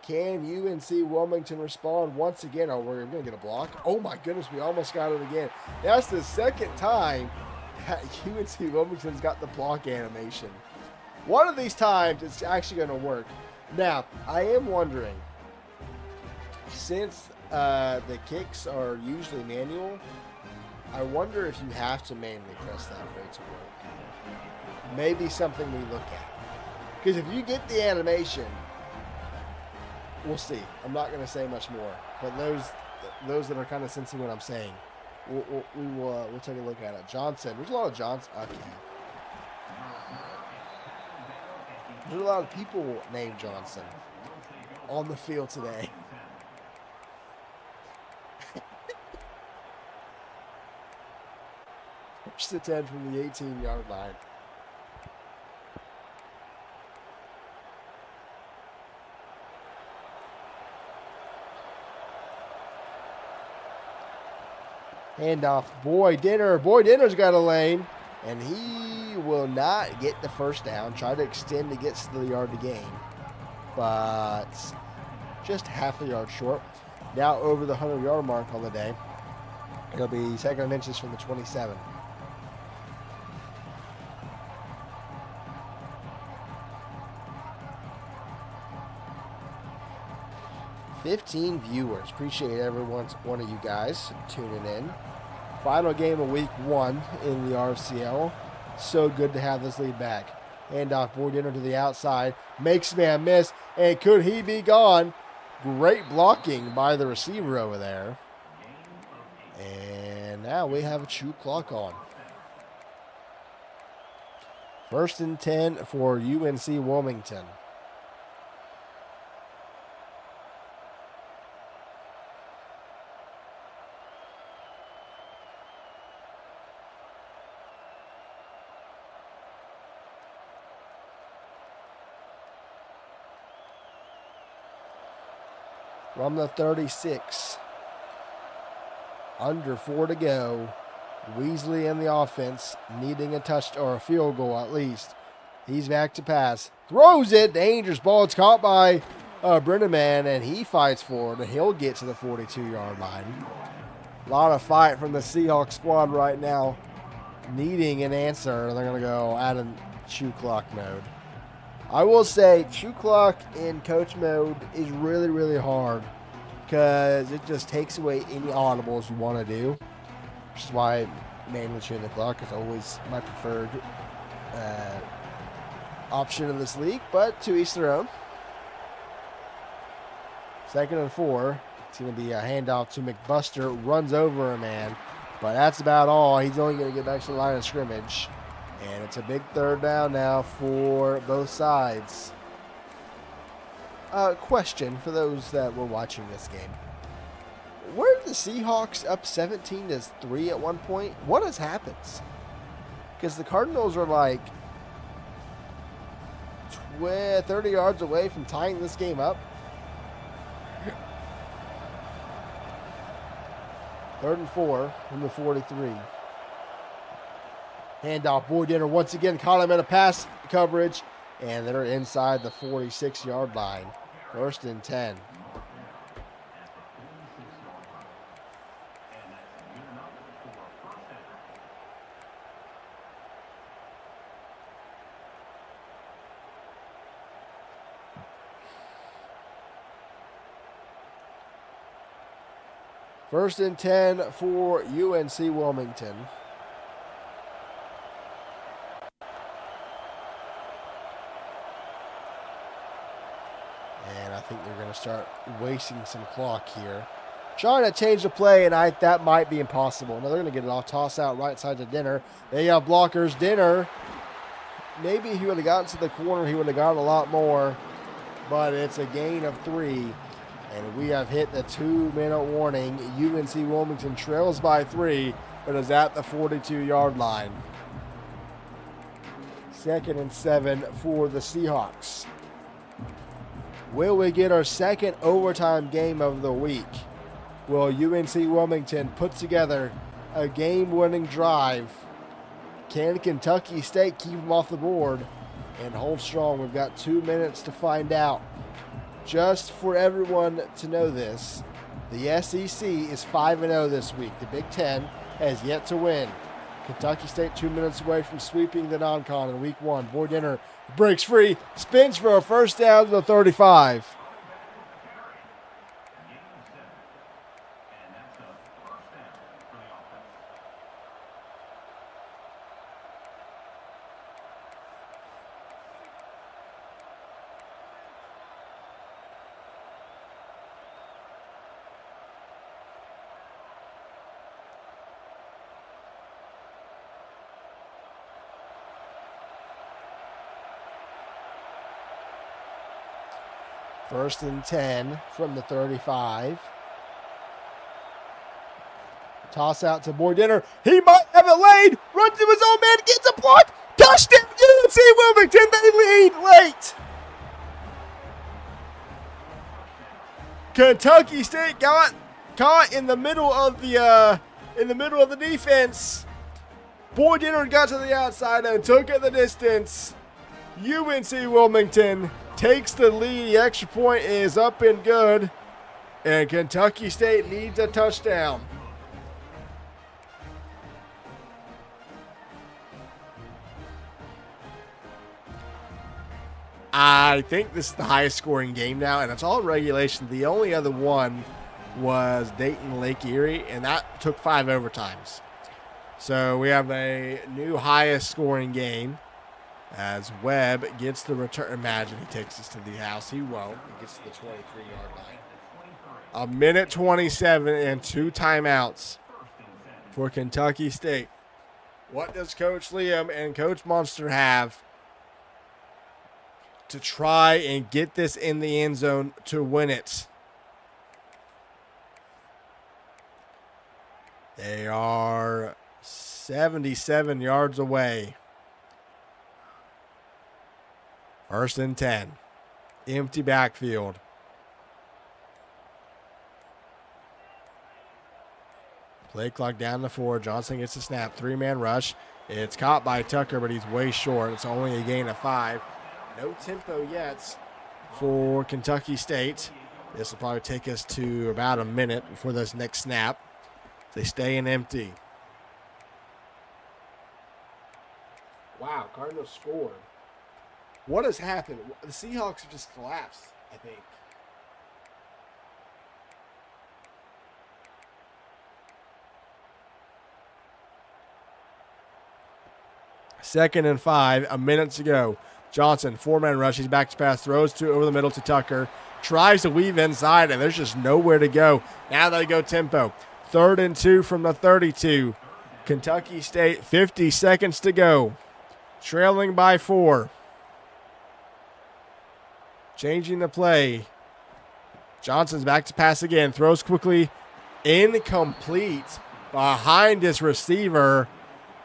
B: can UNC-Wilmington respond once again? Oh, we're going to get a block. Oh, my goodness, we almost got it again. That's the second time that UNC-Wilmington's got the block animation. One of these times, it's actually going to work. Now, I am wondering, since the kicks are usually manual, I wonder if you have to manually press that for it to work. Maybe something we look at. Because if you get the animation, we'll see. I'm not going to say much more. But those that are kind of sensing what I'm saying, we'll take a look at it. Johnson. There's a lot of Johnson. Okay. There's a lot of people named Johnson. on the field today. First and 10 from the 18-yard line. Handoff, Boy Dinner. Boy Dinner's got a lane, and he will not get the first down. Try to extend to get to the yard to gain, but just half a yard short. Now over the 100-yard mark on the day. It'll be second and inches from the 27. $15 viewers. Appreciate every one of you guys tuning in. Final game of week 1 in the RFCL. So good to have this lead back. Handoff, Boy Dinner to the outside. Makes man miss. And could he be gone? Great blocking by the receiver over there. And now we have a true clock on. First and 10 for UNC-Wilmington. From the 36. Under 4 to go. Weasley in the offense, needing a touch or a field goal at least. He's back to pass. Throws it. Dangerous ball. It's caught by Brenneman, and he fights forward, and he'll get to the 42-yard line. A lot of fight from the Seahawks squad right now, needing an answer. They're going to go out of chew clock mode. I will say chew clock in coach mode is really, really hard because it just takes away any audibles you want to do, which is why mainly chewing the clock is always my preferred option in this league, but to each their own. Second and 4. It's going to be a handoff to McBuster. Runs over a man, but that's about all. He's only going to get back to the line of scrimmage. And it's a big third down now for both sides. Question for those that were watching this game. Were the Seahawks up 17-3 at one point? What has happened? Because the Cardinals are like 30 yards away from tying this game up. Third and 4 from the 43. Handoff, Boy Dinner once again caught him in a pass coverage, and they're inside the 46-yard line. First and 10. First and 10 for UNC-Wilmington. And I think they're going to start wasting some clock here. Trying to change the play, and that might be impossible. Now they're going to get it off. Toss out right side to Dinner. They have blockers. Dinner. Maybe if he would have gotten to the corner, he would have gotten a lot more. But it's a gain of 3. And we have hit the 2-minute warning. UNC-Wilmington trails by 3, but is at the 42-yard line. Second and 7 for the Seahawks. Will we get our second overtime game of the week? Will UNC-Wilmington put together a game-winning drive? Can Kentucky State keep them off the board and hold strong? We've got 2 minutes to find out. Just for everyone to know this, the SEC is 5-0 this week. The Big Ten has yet to win. Kentucky State 2 minutes away from sweeping the non-con in week 1. Boy Dinner breaks free, spins for a first down to the 35. First and 10 from the 35. Toss out to Boy Dinner. He might have it laid. Runs to his own man. Gets a block. Touchdown UNC-Wilmington. They lead late. Kentucky State got caught in the middle of the defense. Boy Dinner got to the outside and took it the distance. UNC-Wilmington takes the lead. The extra point is up and good. And Kentucky State needs a touchdown. I think this is the highest scoring game now, and it's all in regulation. The only other one was Dayton Lake Erie, and that took 5 overtimes. So we have a new highest scoring game as Webb gets the return. Imagine he takes this to the house. He won't. He gets to the 23-yard line. 1:27 and 2 timeouts for Kentucky State. What does Coach Liam and Coach Monster have to try and get this in the end zone to win it? They are 77 yards away. First and 10. Empty backfield. Play clock down to 4. Johnson gets the snap. 3-man rush. It's caught by Tucker, but he's way short. It's only a gain of 5. No tempo yet for Kentucky State. This will probably take us to about a minute before this next snap. They stay in empty. Wow, Cardinals scored. What has happened? The Seahawks have just collapsed, I think. Second and 5, a minute to go. Johnson, 4-man rush. He's back to pass, throws to over the middle to Tucker. Tries to weave inside, and there's just nowhere to go. Now they go tempo. 3rd and 2 from the 32. Kentucky State, 50 seconds to go. Trailing by 4. Changing the play. Johnson's back to pass again. Throws quickly. Incomplete behind his receiver.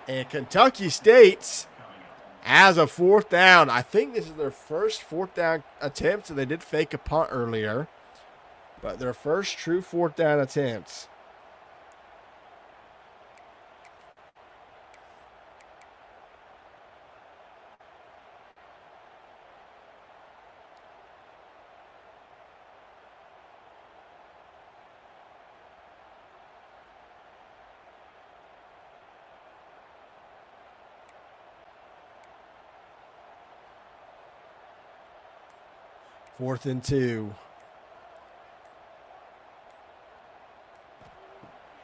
B: And Kentucky State as a 4th down. I think this is their first 4th down attempt. So they did fake a punt earlier. But their first true 4th down attempt. Fourth and 2.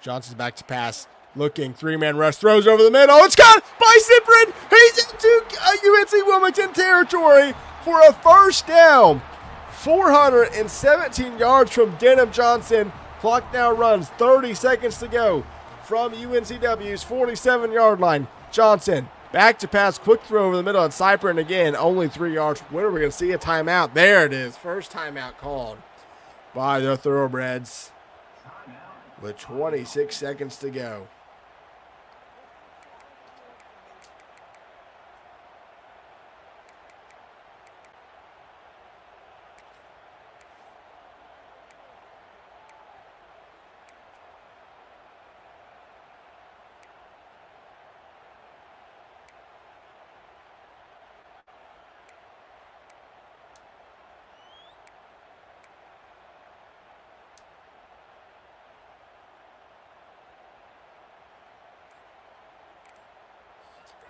B: Johnson's back to pass. Looking. 3-man rush. Throws over the middle. It's caught by Cyprian. He's into UNC-Wilmington territory for a first down. 417 yards from Denham Johnson. Clock now runs. 30 seconds to go from UNCW's 47-yard line. Johnson. Back to pass, quick throw over the middle, and Cyprian again, only 3 yards. When are we going to see a timeout? There it is. First timeout called by the Thoroughbreds with 26 seconds to go.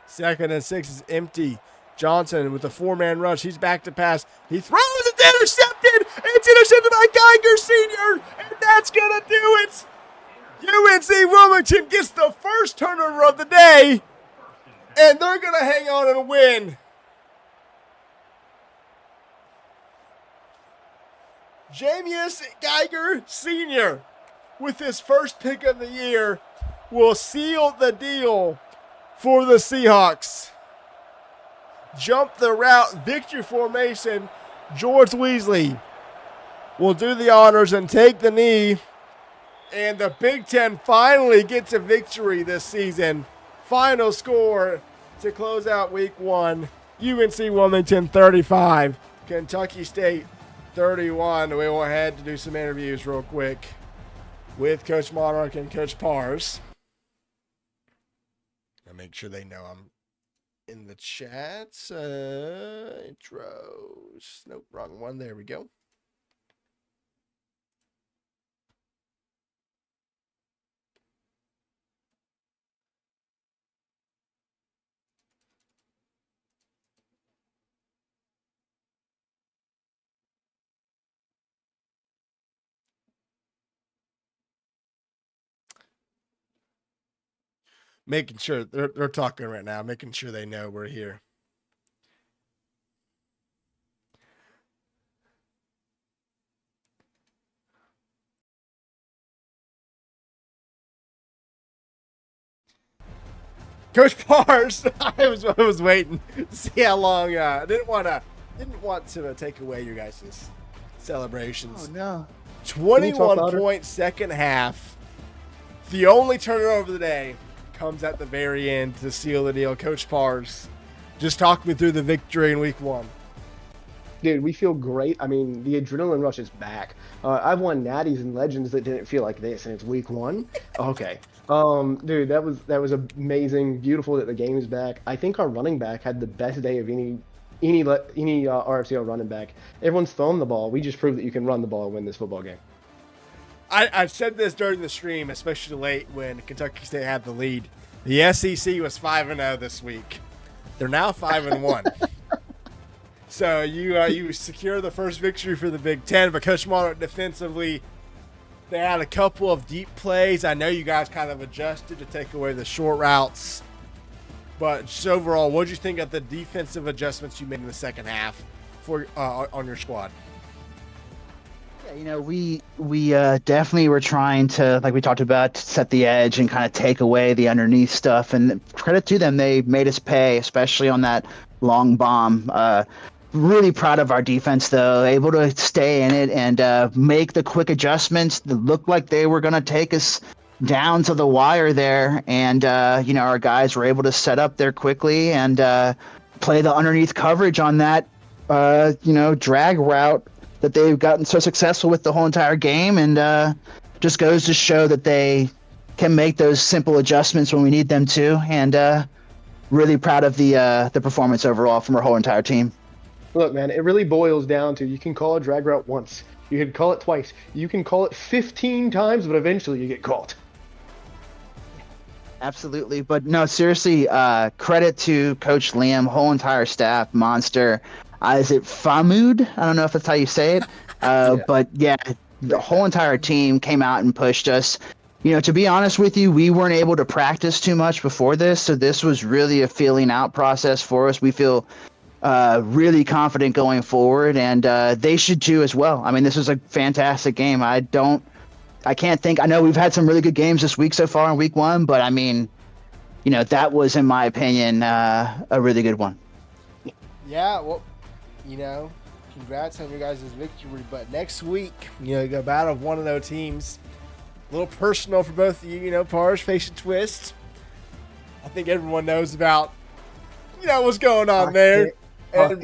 B: Second and 6 is empty. Johnson with a 4-man rush. He's back to pass. He throws. It's intercepted. It's intercepted by Geiger Sr. And that's going to do it. UNC-Wilmington gets the first turnover of the day. And they're going to hang on and win. Jamius Geiger Sr. with his first pick of the year will seal the deal for the Seahawks. Jump the route, victory formation. George Weasley will do the honors and take the knee. And the Big Ten finally gets a victory this season. Final score to close out week 1. UNC-Wilmington 35, Kentucky State 31. We will head to do some interviews real quick with Coach Monarch and Coach Pars. I'll make sure they know I'm in the chat. Intros. Nope, wrong one. There we go. Making sure they're talking right now, making sure they know we're here. Coach Pars, I was waiting to see how long. I didn't want to take away your guys' celebrations.
F: Oh no!
B: 21-point second half. The only turnover of the day comes at the very end to seal the deal. Coach Pars, just talk me through the victory in week 1.
A: Dude, we feel great. I mean, the adrenaline rush is back. I've won natties and legends that didn't feel like this, and it's week 1. Okay. Dude, that was amazing. Beautiful that the game is back. I think our running back had the best day of any RFCL running back. Everyone's throwing the ball. We just proved that you can run the ball and win this football game.
B: I said this during the stream, especially late when Kentucky State had the lead. The SEC was 5-0 this week. They're now 5-1. So you secure the first victory for the Big Ten, but Coach Monarch defensively, they had a couple of deep plays. I know you guys kind of adjusted to take away the short routes, but just overall, what did you think of the defensive adjustments you made in the second half for on your squad?
F: Yeah, we definitely were trying to, like we talked about, set the edge and kind of take away the underneath stuff. And credit to them, they made us pay, especially on that long bomb. Really proud of our defense, though, able to stay in it and make the quick adjustments that looked like they were going to take us down to the wire there. And, our guys were able to set up there quickly and play the underneath coverage on that, drag route that they've gotten so successful with the whole entire game, and just goes to show that they can make those simple adjustments when we need them to, and really proud of the performance overall from our whole entire team.
A: Look, man, it really boils down to you can call a drag route once, you can call it twice, you can call it 15 times, but eventually you get caught.
F: Absolutely, but no, seriously, credit to Coach Liam, whole entire staff, Monster. Is it Famud? I don't know if that's how you say it. But yeah, the whole entire team came out and pushed us. To be honest with you, we weren't able to practice too much before this, so this was really a feeling out process for us. We feel really confident going forward, and they should too as well. I mean, this was a fantastic game. I can't think. I know we've had some really good games this week so far in week 1, but I mean, that was, in my opinion, a really good one.
B: Yeah, well, congrats on your guys' victory. But next week, you go battle one of those teams. A little personal for both of you, Pars facing Twist. I think everyone knows about, what's going on there. And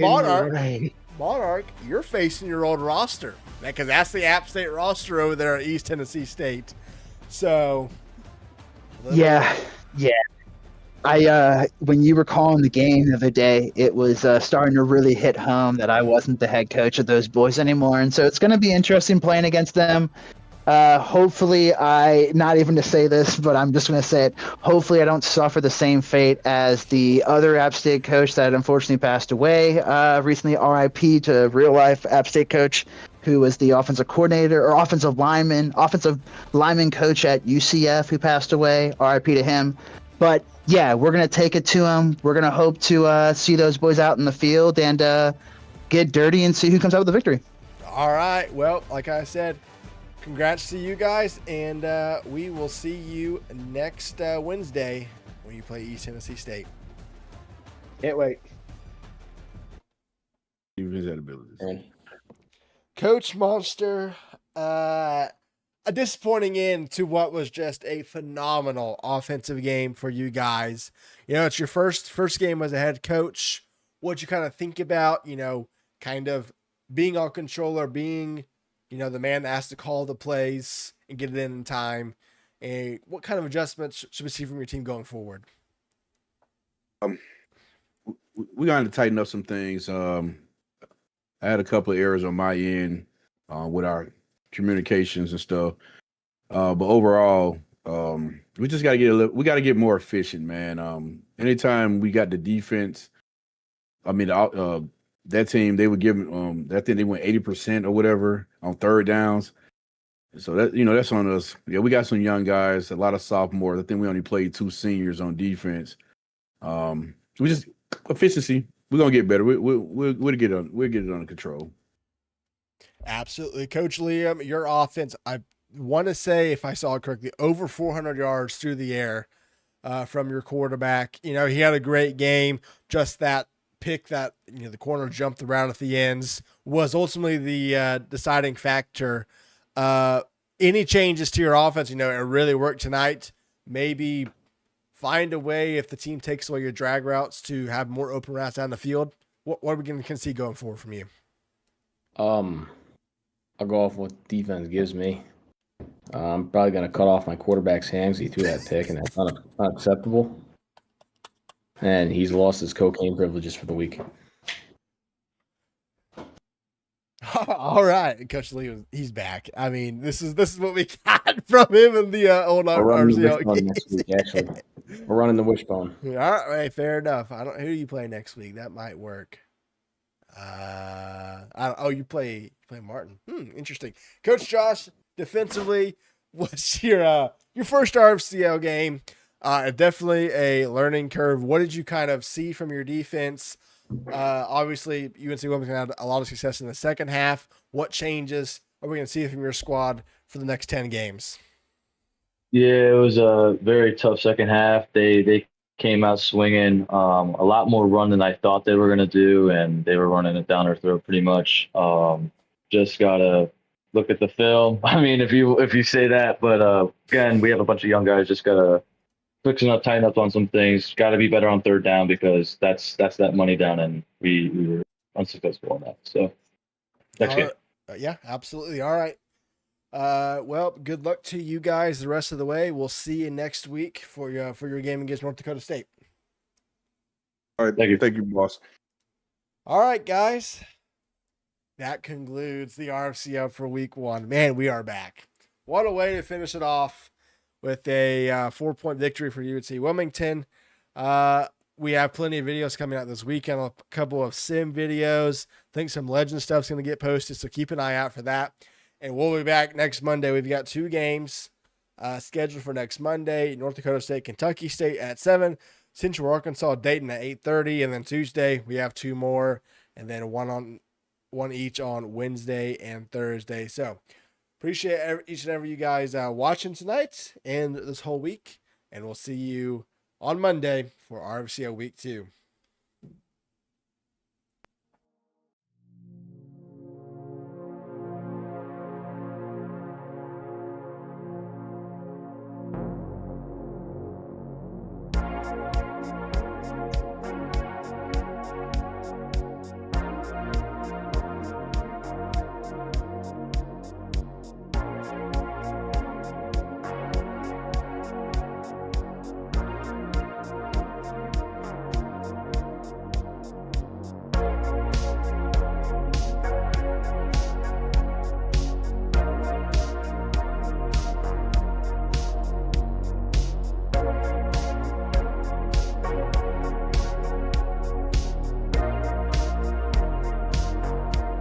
B: Monarch, you're facing your old roster, because that's the App State roster over there at East Tennessee State. So,
F: yeah. When you were calling the game the other day, it was starting to really hit home that I wasn't the head coach of those boys anymore, and so it's going to be interesting playing against them. Hopefully, not even to say this, but I'm just going to say it. Hopefully, I don't suffer the same fate as the other App State coach that unfortunately passed away recently. RIP to real life App State coach, who was the offensive coordinator or offensive lineman coach at UCF, who passed away. RIP to him. But yeah, we're going to take it to them. We're going to hope to see those boys out in the field and get dirty and see who comes out with the victory.
B: All right. Well, like I said, congrats to you guys, and we will see you next Wednesday when you play East Tennessee State.
A: Can't wait.
C: Even his abilities.
B: Coach Monster, a disappointing end to what was just a phenomenal offensive game for you guys. It's your first game as a head coach. What you kind of think about, kind of being on controller, being, the man that has to call the plays and get it in time. And what kind of adjustments should we see from your team going forward?
C: We got to tighten up some things. I had a couple of errors on my end with our communications and stuff. But overall, we just got to we got to get more efficient, man. Anytime we got the defense, I mean, that team, they would give that thing, they went 80% or whatever on third downs. So that's on us. Yeah, we got some young guys, a lot of sophomores. I think we only played 2 seniors on defense. We just efficiency. We're gonna get better. We'll get it under control.
B: Absolutely, Coach Liam. Your offense, I want to say, if I saw it correctly, over 400 yards through the air from your quarterback. He had a great game. Just that pick that the corner jumped around at the ends was ultimately the deciding factor. Any changes to your offense? It really worked tonight. Maybe find a way, if the team takes away your drag routes, to have more open routes down the field. What are we going to see going forward from you?
D: I'll go off what defense gives me. I'm probably going to cut off my quarterback's hands. He threw that pick, and that's unacceptable. And he's lost his cocaine privileges for the week.
B: All right, Coach Lee, he's back. I mean, this is what we got from him in the old RFCL game.
D: Next week, actually. We're running the wishbone.
B: All right, fair enough. Who do you play next week? That might work. You play Martin. Interesting. Coach Josh, defensively, what's your first RFCL game? Definitely a learning curve. What did you kind of see from your defense? Obviously, UNC-Wilmington had a lot of success in the second half. What changes are we going to see from your squad for the next 10 games?
E: Yeah, it was a very tough second half. They came out swinging a lot more run than I thought they were going to do, and they were running it down our throat pretty much. Just got to look at the film. I mean, if you say that, but again, we have a bunch of young guys. Just got to fixing up, tighten up on some things. Got to be better on third down, because that's that money down, and we were unsuccessful on that. So next game.
B: Yeah, absolutely. All right. Well, good luck to you guys the rest of the way. We'll see you next week for your game against North Dakota State.
C: All right, thank you, boss. All
B: right, guys. That concludes the RFCL for week 1. Man, we are back. What a way to finish it off with a 4-point victory for UNC-Wilmington. We have plenty of videos coming out this weekend, a couple of sim videos. I think some legend stuff's going to get posted, so keep an eye out for that. And we'll be back next Monday. We've got 2 games scheduled for next Monday: North Dakota State, Kentucky State at 7, Central Arkansas, Dayton at 8:30, and then Tuesday we have 2 more, and then one each on Wednesday and Thursday. So appreciate each and every you guys watching tonight and this whole week, and we'll see you on Monday for RFCL Week 2.